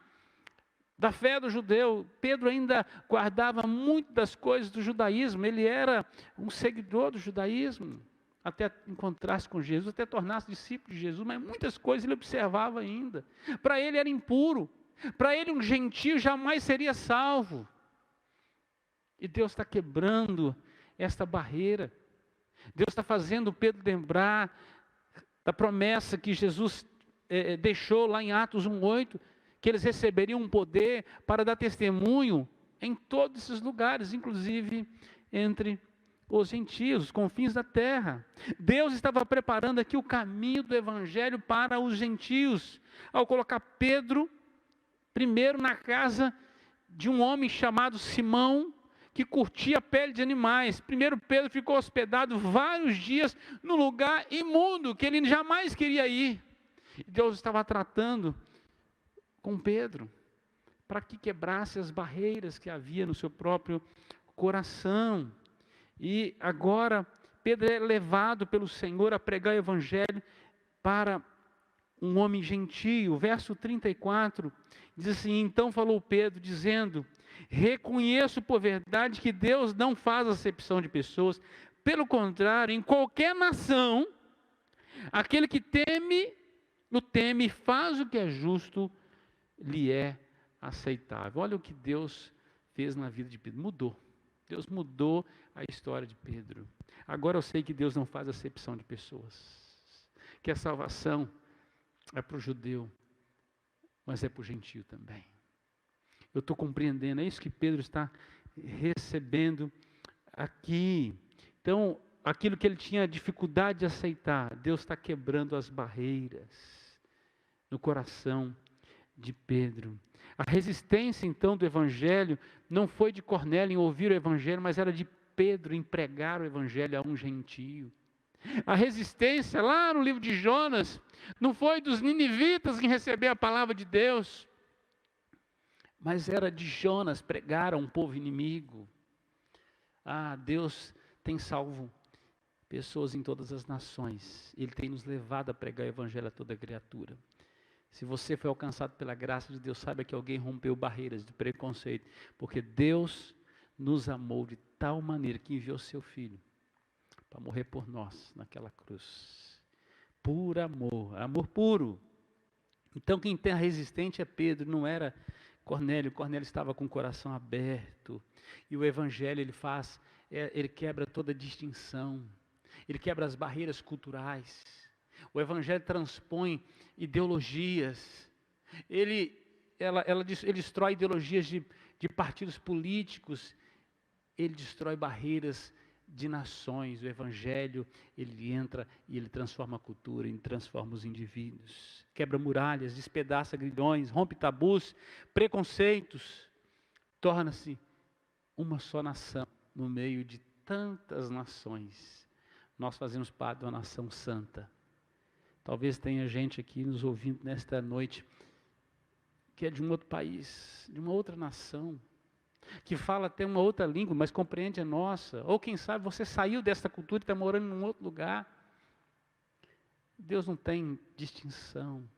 da fé do judeu. Pedro ainda guardava muito das coisas do judaísmo, ele era um seguidor do judaísmo, até encontrar-se com Jesus, até tornar-se discípulo de Jesus, mas muitas coisas ele observava ainda. Para ele era impuro, para ele um gentio jamais seria salvo. E Deus está quebrando esta barreira. Deus está fazendo Pedro lembrar da promessa que Jesus deixou lá em Atos 1:8, que eles receberiam um poder para dar testemunho em todos esses lugares, inclusive entre os gentios, os confins da terra. Deus estava preparando aqui o caminho do Evangelho para os gentios, ao colocar Pedro primeiro na casa de um homem chamado Simão, que curtia pele de animais. Primeiro Pedro ficou hospedado vários dias num lugar imundo, que ele jamais queria ir. E Deus estava tratando com Pedro, para que quebrasse as barreiras que havia no seu próprio coração. E agora Pedro é levado pelo Senhor a pregar o Evangelho para um homem gentio. Verso 34 diz assim, então falou Pedro dizendo, reconheço por verdade que Deus não faz acepção de pessoas, pelo contrário, em qualquer nação, aquele que o teme e faz o que é justo, lhe é aceitável. Olha o que Deus fez na vida de Pedro, mudou. Deus mudou a história de Pedro. Agora eu sei que Deus não faz acepção de pessoas, que a salvação é para o judeu, mas é para o gentio também. Eu estou compreendendo, é isso que Pedro está recebendo aqui. Então, aquilo que ele tinha dificuldade de aceitar, Deus está quebrando as barreiras no coração de Pedro. A resistência então do Evangelho não foi de Cornélio em ouvir o Evangelho, mas era de Pedro em pregar o Evangelho a um gentio. A resistência lá no livro de Jonas não foi dos ninivitas em receber a palavra de Deus, mas era de Jonas pregar a um povo inimigo. Deus tem salvo pessoas em todas as nações. Ele tem nos levado a pregar o Evangelho a toda criatura. Se você foi alcançado pela graça de Deus, saiba que alguém rompeu barreiras de preconceito, porque Deus nos amou de tal maneira que enviou seu Filho para morrer por nós naquela cruz. Por amor, amor puro. Então quem tem resistente é Pedro, não era Cornélio. Cornélio estava com o coração aberto. E o Evangelho ele quebra toda distinção. Ele quebra as barreiras culturais. O Evangelho transpõe ideologias. Ele destrói ideologias de partidos políticos. Ele destrói barreiras de nações. O Evangelho, ele entra e ele transforma a cultura, ele transforma os indivíduos. Quebra muralhas, despedaça grilhões, rompe tabus, preconceitos. Torna-se uma só nação no meio de tantas nações. Nós fazemos parte de uma nação santa. Talvez tenha gente aqui nos ouvindo nesta noite que é de um outro país, de uma outra nação, que fala até uma outra língua, mas compreende a nossa. Ou quem sabe você saiu dessa cultura e está morando em um outro lugar. Deus não tem distinção.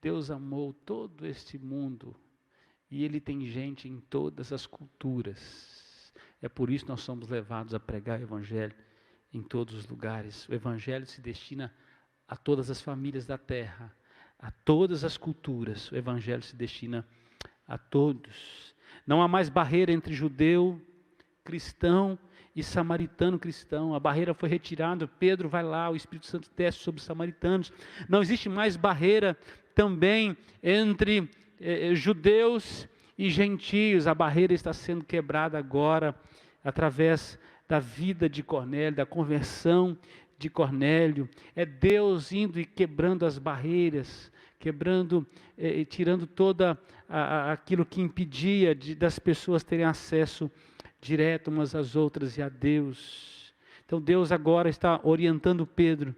Deus amou todo este mundo e Ele tem gente em todas as culturas. É por isso que nós somos levados a pregar o Evangelho em todos os lugares. O Evangelho se destina a todas as famílias da terra, a todas as culturas. O Evangelho se destina a todos. Não há mais barreira entre judeu, cristão e samaritano cristão. A barreira foi retirada. Pedro vai lá, o Espírito Santo desce sobre os samaritanos. Não existe mais barreira também entre judeus e gentios. A barreira está sendo quebrada agora através da vida de Cornélio, da conversão de Cornélio. É Deus indo e quebrando as barreiras, quebrando e tirando toda aquilo que impedia das pessoas terem acesso direto umas às outras e a Deus. Então Deus agora está orientando Pedro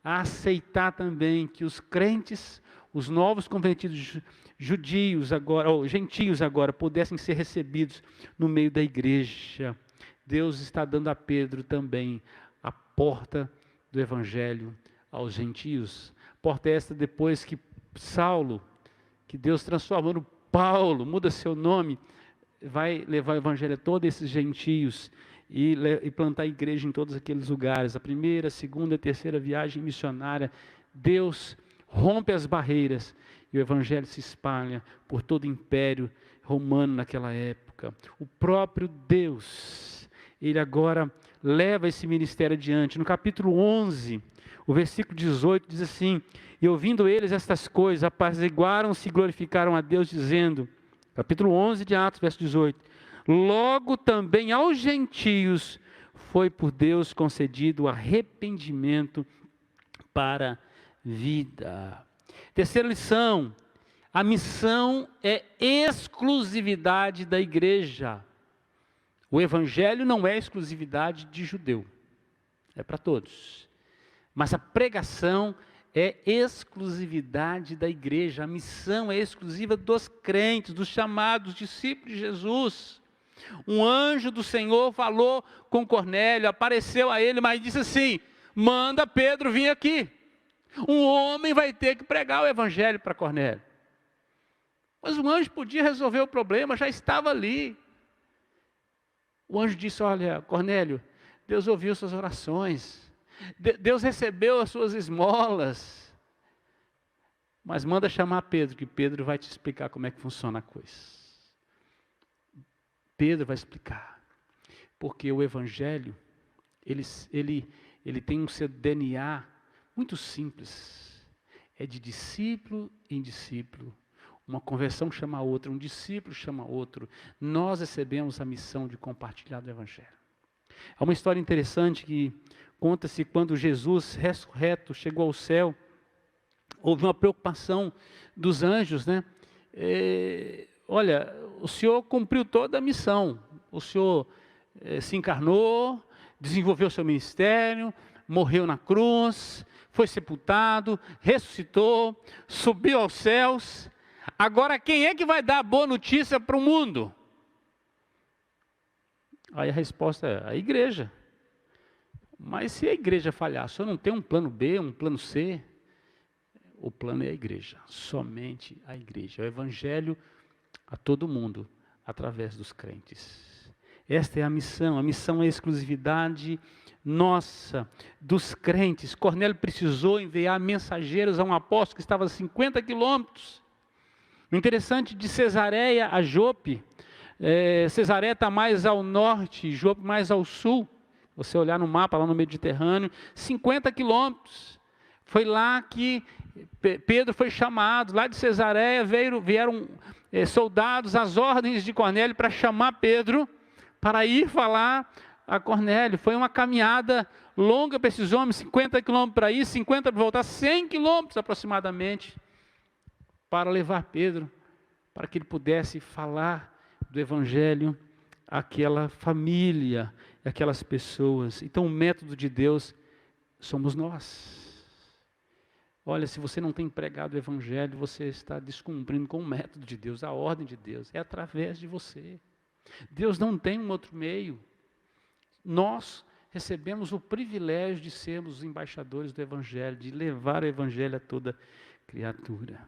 a aceitar também que os crentes, os novos convertidos judios agora, ou gentios agora, pudessem ser recebidos no meio da igreja. Deus está dando a Pedro também a porta do evangelho aos gentios. Porta esta depois que Saulo, que Deus transforma no Paulo, muda seu nome, vai levar o evangelho a todos esses gentios e plantar igreja em todos aqueles lugares. A primeira, segunda, terceira viagem missionária, Deus rompe as barreiras e o evangelho se espalha por todo o império romano naquela época. O próprio Deus, ele agora leva esse ministério adiante. No capítulo 11, o versículo 18 diz assim: e ouvindo eles estas coisas, apaziguaram-se e glorificaram a Deus, dizendo, capítulo 11 de Atos, verso 18, logo também aos gentios foi por Deus concedido o arrependimento para a vida. Terceira lição, a missão é exclusividade da igreja. O evangelho não é exclusividade de judeu, é para todos. Mas a pregação é exclusividade da igreja, a missão é exclusiva dos crentes, dos chamados discípulos de Jesus. Um anjo do Senhor falou com Cornélio, apareceu a ele, mas disse assim: manda Pedro vir aqui. Um homem vai ter que pregar o evangelho para Cornélio. Mas o anjo podia resolver o problema, já estava ali. O anjo disse: olha, Cornélio, Deus ouviu suas orações, Deus recebeu as suas esmolas, mas manda chamar Pedro, que Pedro vai te explicar como é que funciona a coisa. Pedro vai explicar, porque o evangelho, ele tem um seu DNA muito simples, é de discípulo em discípulo. Uma conversão chama a outra, um discípulo chama outro. Nós recebemos a missão de compartilhar do evangelho. Há uma história interessante que conta-se quando Jesus ressurreto chegou ao céu, houve uma preocupação dos anjos, né? Olha, o Senhor cumpriu toda a missão, o Senhor se encarnou, desenvolveu seu ministério, morreu na cruz, foi sepultado, ressuscitou, subiu aos céus. Agora quem é que vai dar a boa notícia para o mundo? Aí a resposta é a igreja. Mas se a igreja falhar, o senhor não tem um plano B, um plano C? O plano é a igreja, somente a igreja. É o evangelho a todo mundo, através dos crentes. Esta é a missão é a exclusividade nossa, dos crentes. Cornélio precisou enviar mensageiros a um apóstolo que estava a 50 quilômetros. O interessante de Cesareia a Jope, Cesareia está mais ao norte, Jope mais ao sul. Você olhar no mapa, lá no Mediterrâneo, 50 quilômetros. Foi lá que Pedro foi chamado, lá de Cesareia vieram soldados às ordens de Cornélio para chamar Pedro, para ir falar a Cornélio. Foi uma caminhada longa para esses homens, 50 quilômetros para ir, 50 para voltar, 100 quilômetros aproximadamente, para levar Pedro, para que ele pudesse falar do evangelho àquela família, àquelas pessoas. Então o método de Deus somos nós. Olha, se você não tem pregado o evangelho, você está descumprindo com o método de Deus, a ordem de Deus, é através de você. Deus não tem um outro meio. Nós recebemos o privilégio de sermos os embaixadores do evangelho, de levar o evangelho a toda criatura.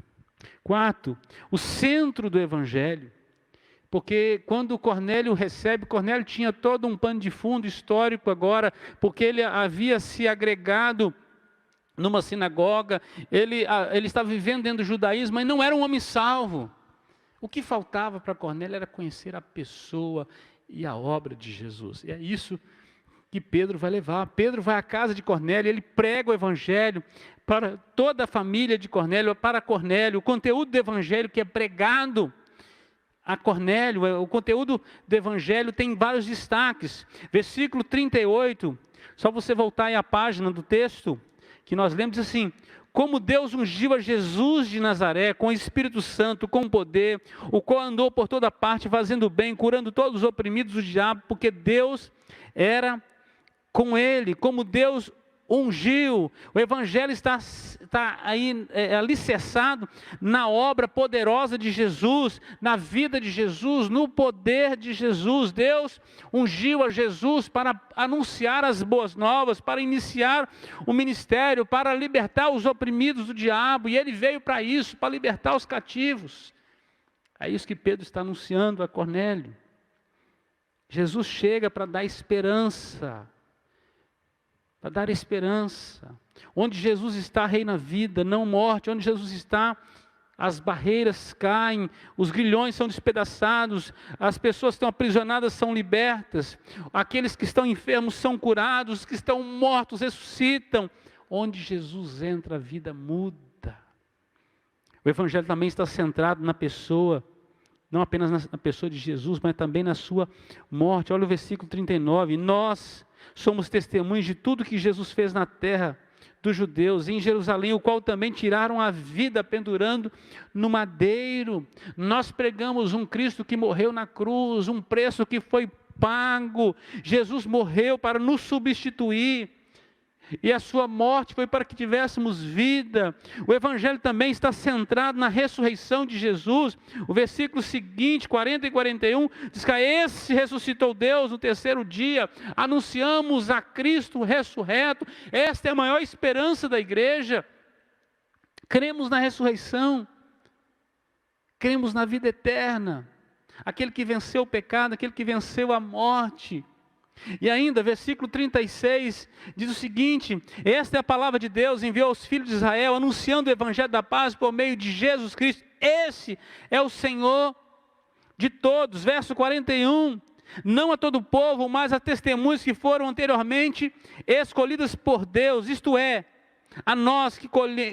Quarto, o centro do evangelho, porque quando Cornélio recebe, Cornélio tinha todo um pano de fundo histórico agora, porque ele havia se agregado numa sinagoga, ele estava vivendo dentro do judaísmo, mas não era um homem salvo. O que faltava para Cornélio era conhecer a pessoa e a obra de Jesus. E é isso que Pedro vai levar. Pedro vai à casa de Cornélio, ele prega o evangelho para toda a família de Cornélio, para Cornélio. O conteúdo do evangelho que é pregado a Cornélio, o conteúdo do evangelho tem vários destaques. Versículo 38, só você voltar aí à página do texto que nós lemos, diz assim: como Deus ungiu a Jesus de Nazaré com o Espírito Santo, com poder, o qual andou por toda parte fazendo bem, curando todos os oprimidos do diabo, porque Deus era com ele. Como Deus ungiu, o evangelho está aí alicerçado na obra poderosa de Jesus, na vida de Jesus, no poder de Jesus. Deus ungiu a Jesus para anunciar as boas novas, para iniciar o ministério, para libertar os oprimidos do diabo, e ele veio para isso, para libertar os cativos. É isso que Pedro está anunciando a Cornélio. Jesus chega para dar esperança, para dar esperança. Onde Jesus está, reina a vida, não morte. Onde Jesus está, as barreiras caem, os grilhões são despedaçados, as pessoas que estão aprisionadas são libertas, aqueles que estão enfermos são curados, os que estão mortos ressuscitam. Onde Jesus entra, a vida muda. O evangelho também está centrado na pessoa, não apenas na pessoa de Jesus, mas também na sua morte. Olha o versículo 39, nós somos testemunhas de tudo que Jesus fez na terra dos judeus, em Jerusalém, o qual também tiraram a vida pendurando no madeiro. Nós pregamos um Cristo que morreu na cruz, um preço que foi pago. Jesus morreu para nos substituir, e a sua morte foi para que tivéssemos vida. O evangelho também está centrado na ressurreição de Jesus. O versículo seguinte, 40 e 41, diz que esse ressuscitou Deus no terceiro dia. Anunciamos a Cristo ressurreto. Esta é a maior esperança da igreja. Cremos na ressurreição, cremos na vida eterna, aquele que venceu o pecado, aquele que venceu a morte. E ainda, versículo 36, diz o seguinte: esta é a palavra de Deus, enviou aos filhos de Israel, anunciando o evangelho da paz por meio de Jesus Cristo. Esse é o Senhor de todos. Verso 41, não a todo o povo, mas a testemunhas que foram anteriormente escolhidas por Deus, isto é, a nós que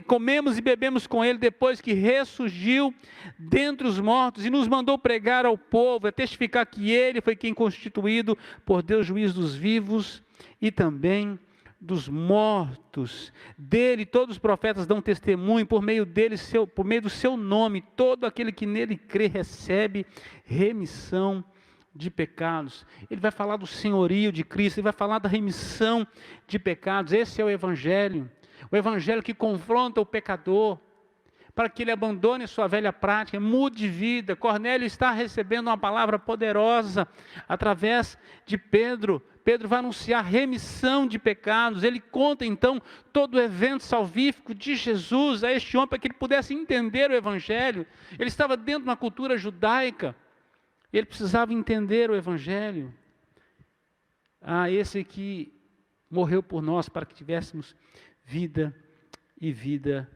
comemos e bebemos com ele depois que ressurgiu dentre os mortos e nos mandou pregar ao povo, a testificar que ele foi quem constituído por Deus juiz dos vivos e também dos mortos. Dele todos os profetas dão testemunho, por meio dele, por meio do seu nome, todo aquele que nele crê recebe remissão de pecados. Ele vai falar do senhorio de Cristo, ele vai falar da remissão de pecados. Esse é o evangelho. O evangelho que confronta o pecador, para que ele abandone sua velha prática, mude de vida. Cornélio está recebendo uma palavra poderosa, através de Pedro. Pedro vai anunciar remissão de pecados. Ele conta então todo o evento salvífico de Jesus a este homem, para que ele pudesse entender o evangelho. Ele estava dentro de uma cultura judaica, ele precisava entender o evangelho. Esse que morreu por nós, para que tivéssemos vida e vida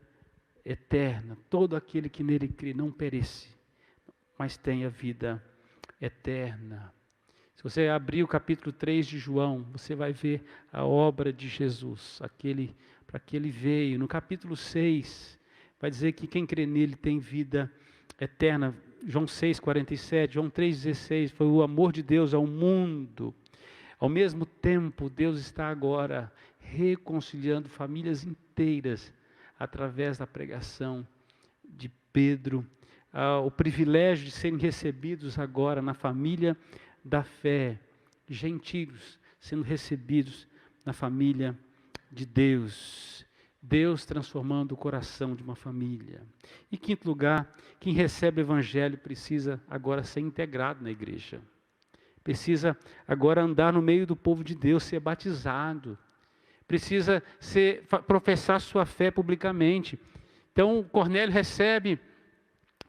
eterna. Todo aquele que nele crê não perece, mas tenha vida eterna. Se você abrir o capítulo 3 de João, você vai ver a obra de Jesus, para que ele veio. No capítulo 6, vai dizer que quem crê nele tem vida eterna. João 6, 47, João 3, 16, foi o amor de Deus ao mundo. Ao mesmo tempo, Deus está agora reconciliando famílias inteiras através da pregação de Pedro. O privilégio de serem recebidos agora na família da fé, gentios sendo recebidos na família de Deus. Deus transformando o coração de uma família. Em quinto lugar, quem recebe o evangelho precisa agora ser integrado na igreja. Precisa agora andar no meio do povo de Deus, ser batizado. Precisa professar sua fé publicamente. Então, Cornélio recebe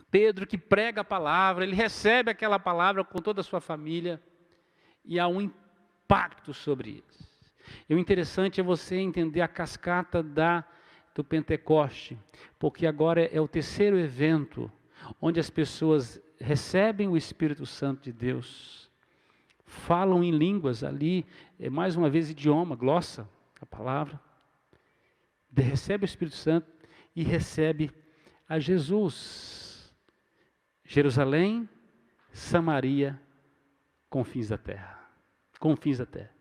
Pedro, que prega a palavra, ele recebe aquela palavra com toda a sua família, e há um impacto sobre eles. E o interessante é você entender a cascata do Pentecoste, porque agora é o terceiro evento, onde as pessoas recebem o Espírito Santo de Deus, falam em línguas ali, mais uma vez idioma, glossa, a palavra, recebe o Espírito Santo e recebe a Jesus. Jerusalém, Samaria, confins da terra. Confins da terra.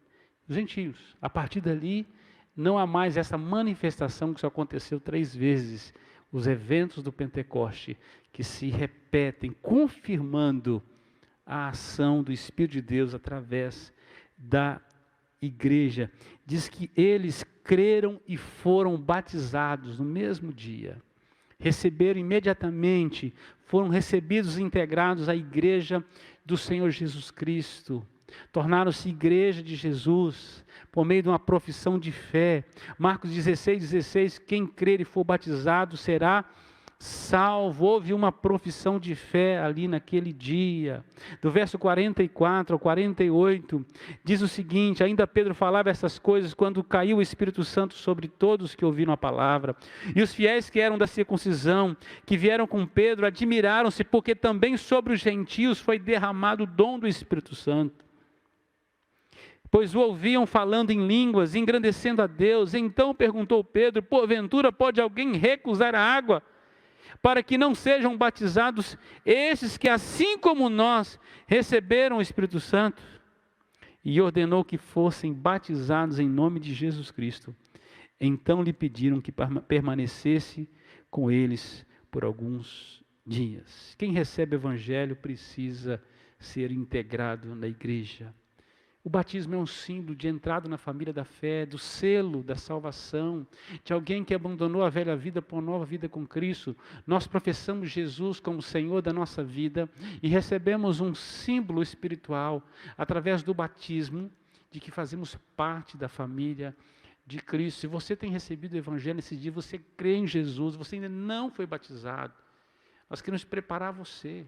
Os gentios, a partir dali, não há mais essa manifestação que só aconteceu 3 vezes, os eventos do Pentecoste, que se repetem, confirmando a ação do Espírito de Deus através da igreja. Diz que eles creram e foram batizados no mesmo dia. Receberam imediatamente, foram recebidos e integrados à igreja do Senhor Jesus Cristo. Tornaram-se igreja de Jesus, por meio de uma profissão de fé. Marcos 16, quem crer e for batizado será salvo. Houve uma profissão de fé ali naquele dia. Do verso 44 ao 48, diz o seguinte: ainda Pedro falava essas coisas quando caiu o Espírito Santo sobre todos que ouviram a palavra. E os fiéis que eram da circuncisão, que vieram com Pedro, admiraram-se, porque também sobre os gentios foi derramado o dom do Espírito Santo. Pois o ouviam falando em línguas, engrandecendo a Deus. Então perguntou Pedro: porventura pode alguém recusar a água, para que não sejam batizados esses que, assim como nós, receberam o Espírito Santo? E ordenou que fossem batizados em nome de Jesus Cristo. Então lhe pediram que permanecesse com eles por alguns dias. Quem recebe o Evangelho precisa ser integrado na igreja. O batismo é um símbolo de entrada na família da fé, do selo da salvação, de alguém que abandonou a velha vida por uma nova vida com Cristo. Nós professamos Jesus como Senhor da nossa vida e recebemos um símbolo espiritual através do batismo, de que fazemos parte da família de Cristo. Se você tem recebido o Evangelho nesse dia, você crê em Jesus, você ainda não foi batizado, nós queremos preparar você.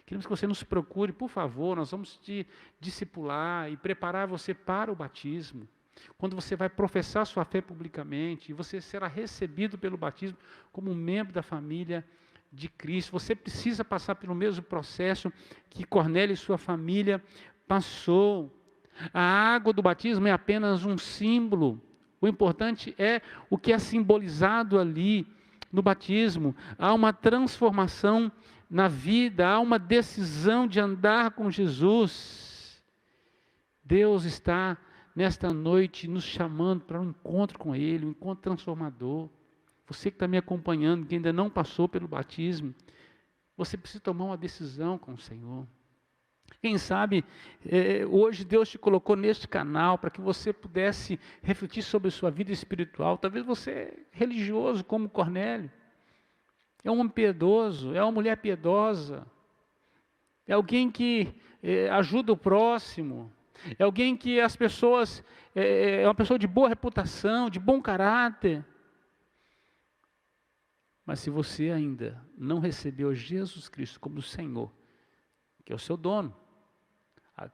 Queremos que você nos procure, por favor, nós vamos te discipular e preparar você para o batismo. Quando você vai professar sua fé publicamente, você será recebido pelo batismo como um membro da família de Cristo. Você precisa passar pelo mesmo processo que Cornélio e sua família passou. A água do batismo é apenas um símbolo. O importante é o que é simbolizado ali no batismo. Há uma transformação na vida, há uma decisão de andar com Jesus. Deus está nesta noite nos chamando para um encontro com Ele, um encontro transformador. Você que está me acompanhando, que ainda não passou pelo batismo, você precisa tomar uma decisão com o Senhor. Quem sabe, hoje Deus te colocou neste canal para que você pudesse refletir sobre a sua vida espiritual. Talvez você é religioso como Cornélio. É um homem piedoso, é uma mulher piedosa, é alguém que ajuda o próximo, é alguém que as pessoas, é uma pessoa de boa reputação, de bom caráter. Mas se você ainda não recebeu Jesus Cristo como Senhor, que é o seu dono,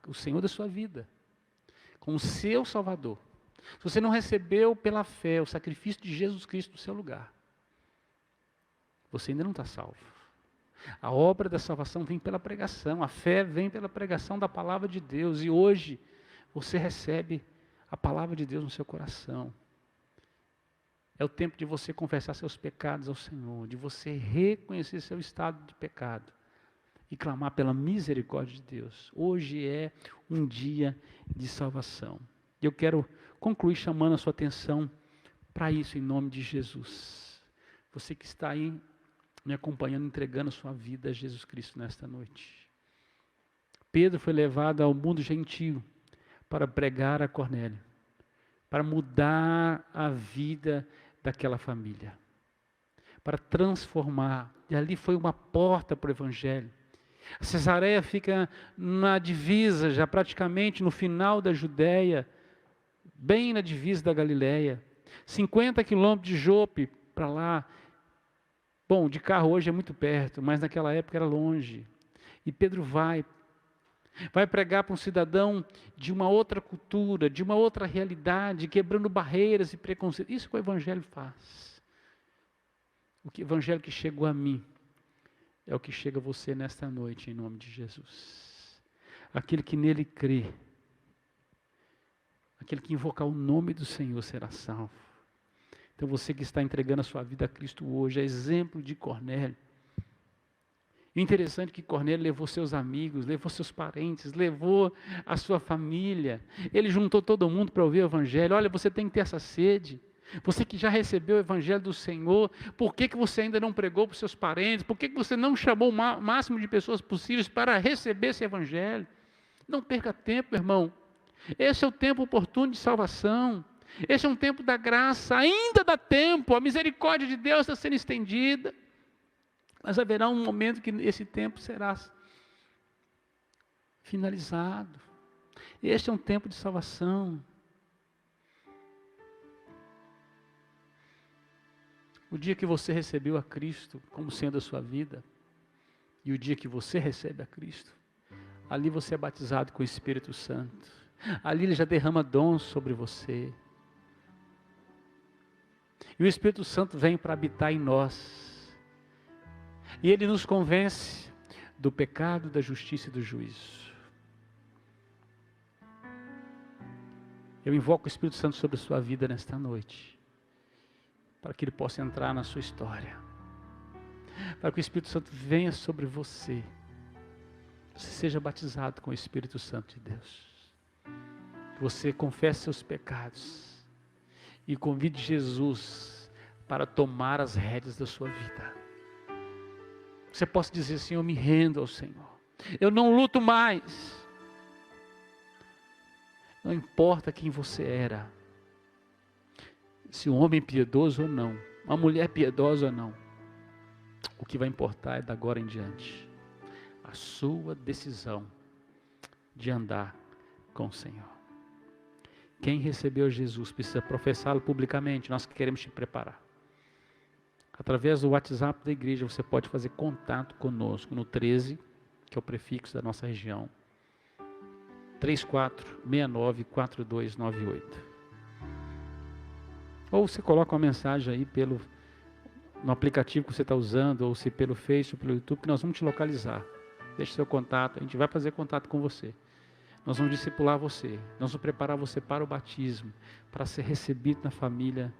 o Senhor da sua vida, como seu Salvador, se você não recebeu pela fé o sacrifício de Jesus Cristo no seu lugar, você ainda não está salvo. A obra da salvação vem pela pregação, a fé vem pela pregação da palavra de Deus, e hoje você recebe a palavra de Deus no seu coração. É o tempo de você confessar seus pecados ao Senhor, de você reconhecer seu estado de pecado e clamar pela misericórdia de Deus. Hoje é um dia de salvação. E eu quero concluir chamando a sua atenção para isso em nome de Jesus. Você que está aí me acompanhando, entregando a sua vida a Jesus Cristo nesta noite. Pedro foi levado ao mundo gentio para pregar a Cornélio, para mudar a vida daquela família, para transformar. E ali foi uma porta para o Evangelho. A Cesareia fica na divisa, já praticamente no final da Judéia, bem na divisa da Galileia. 50 quilômetros de Jope para lá. Bom, de carro hoje é muito perto, mas naquela época era longe. E Pedro vai pregar para um cidadão de uma outra cultura, de uma outra realidade, quebrando barreiras e preconceitos. Isso que o Evangelho faz. O Evangelho que chegou a mim é o que chega a você nesta noite, em nome de Jesus. Aquele que nele crê, aquele que invocar o nome do Senhor será salvo. Então você que está entregando a sua vida a Cristo hoje, é exemplo de Cornélio. E interessante que Cornélio levou seus amigos, levou seus parentes, levou a sua família. Ele juntou todo mundo para ouvir o Evangelho. Olha, você tem que ter essa sede. Você que já recebeu o Evangelho do Senhor, por que você ainda não pregou para os seus parentes? Por que você não chamou o máximo de pessoas possíveis para receber esse Evangelho? Não perca tempo, irmão. Esse é o tempo oportuno de salvação. Esse é um tempo da graça. Ainda dá tempo. A misericórdia de Deus está sendo estendida. Mas haverá um momento que esse tempo será finalizado. Este é um tempo de salvação. O dia que você recebeu a Cristo como sendo a sua vida, e o dia que você recebe a Cristo, ali você é batizado com o Espírito Santo. Ali Ele já derrama dons sobre você. E o Espírito Santo vem para habitar em nós. E Ele nos convence do pecado, da justiça e do juízo. Eu invoco o Espírito Santo sobre a sua vida nesta noite, para que Ele possa entrar na sua história, para que o Espírito Santo venha sobre você, você seja batizado com o Espírito Santo de Deus, que você confesse seus pecados e convide Jesus para tomar as rédeas da sua vida. Você possa dizer assim: eu me rendo ao Senhor, eu não luto mais. Não importa quem você era, se um homem piedoso ou não, uma mulher piedosa ou não, o que vai importar é da agora em diante a sua decisão de andar com o Senhor. Quem recebeu Jesus precisa professá-lo publicamente. Nós queremos te preparar. Através do WhatsApp da igreja você pode fazer contato conosco no 13, que é o prefixo da nossa região, 34694298. Ou você coloca uma mensagem aí no aplicativo que você está usando, ou se pelo Facebook, pelo YouTube, que nós vamos te localizar. Deixe seu contato, a gente vai fazer contato com você. Nós vamos discipular você, nós vamos preparar você para o batismo, para ser recebido na família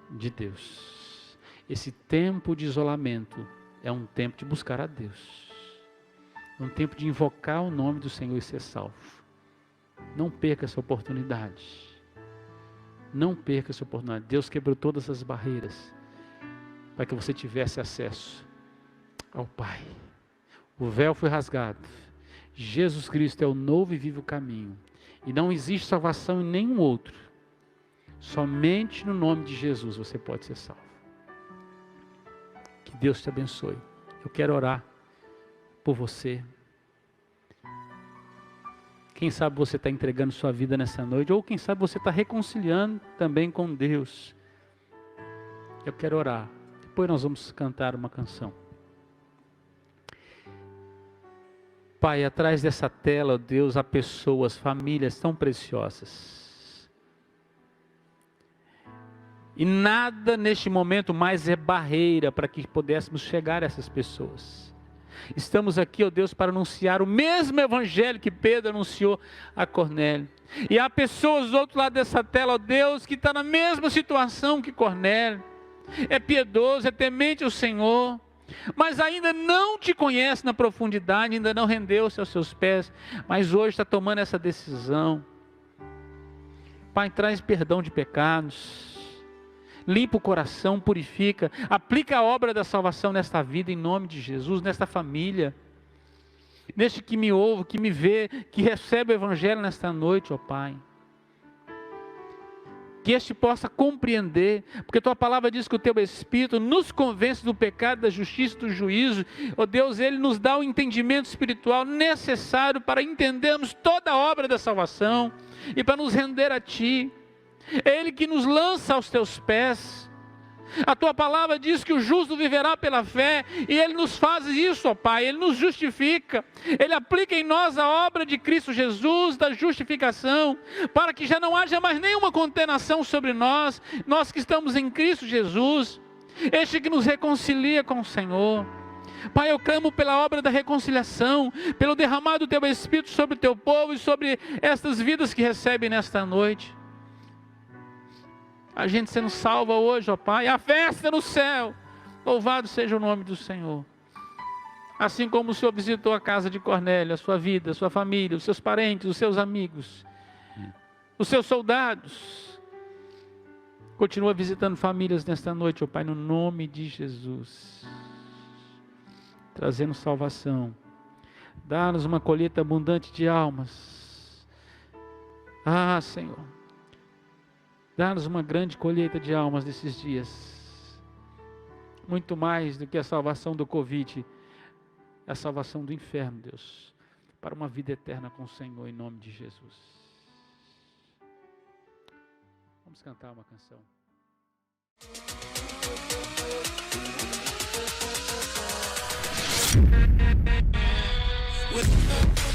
de Deus. Esse tempo de isolamento é um tempo de buscar a Deus. É um tempo de invocar o nome do Senhor e ser salvo. Não perca essa oportunidade. Não perca essa oportunidade. Deus quebrou todas as barreiras para que você tivesse acesso ao Pai. O véu foi rasgado. Jesus Cristo é o novo e vivo caminho. E não existe salvação em nenhum outro. Somente no nome de Jesus você pode ser salvo. Que Deus te abençoe. Eu quero orar por você. Quem sabe você está entregando sua vida nessa noite, ou quem sabe você está reconciliando também com Deus. Eu quero orar. Depois nós vamos cantar uma canção. Pai, atrás dessa tela, ó Deus, há pessoas, famílias tão preciosas. E nada neste momento mais é barreira para que pudéssemos chegar a essas pessoas. Estamos aqui, ó Deus, para anunciar o mesmo evangelho que Pedro anunciou a Cornélio. E há pessoas do outro lado dessa tela, ó Deus, que está na mesma situação que Cornélio. É piedoso, é temente ao Senhor, mas ainda não te conhece na profundidade, ainda não rendeu-se aos seus pés, mas hoje está tomando essa decisão. Pai, traz perdão de pecados, limpa o coração, purifica, aplica a obra da salvação nesta vida, em nome de Jesus, nesta família, neste que me ouve, que me vê, que recebe o evangelho nesta noite, ó Pai. Que este possa compreender, porque tua palavra diz que o teu Espírito nos convence do pecado, da justiça e do juízo. Ó Deus, Ele nos dá o entendimento espiritual necessário para entendermos toda a obra da salvação e para nos render a Ti. É Ele que nos lança aos teus pés. A tua palavra diz que o justo viverá pela fé, e Ele nos faz isso, ó Pai, Ele nos justifica, Ele aplica em nós a obra de Cristo Jesus, da justificação, para que já não haja mais nenhuma condenação sobre nós, nós que estamos em Cristo Jesus, este que nos reconcilia com o Senhor. Pai, eu clamo pela obra da reconciliação, pelo derramado do Teu Espírito sobre o Teu povo e sobre estas vidas que recebem nesta noite. A gente sendo salva hoje, ó Pai, a festa no céu. Louvado seja o nome do Senhor. Assim como o Senhor visitou a casa de Cornélio, a sua vida, a sua família, os seus parentes, os seus amigos, os seus soldados. Continua visitando famílias nesta noite, ó Pai, no nome de Jesus. Trazendo salvação. Dá-nos uma colheita abundante de almas. Ah, Senhor. Dá-nos uma grande colheita de almas nesses dias. Muito mais do que a salvação do Covid. A salvação do inferno, Deus. Para uma vida eterna com o Senhor, em nome de Jesus. Vamos cantar uma canção. With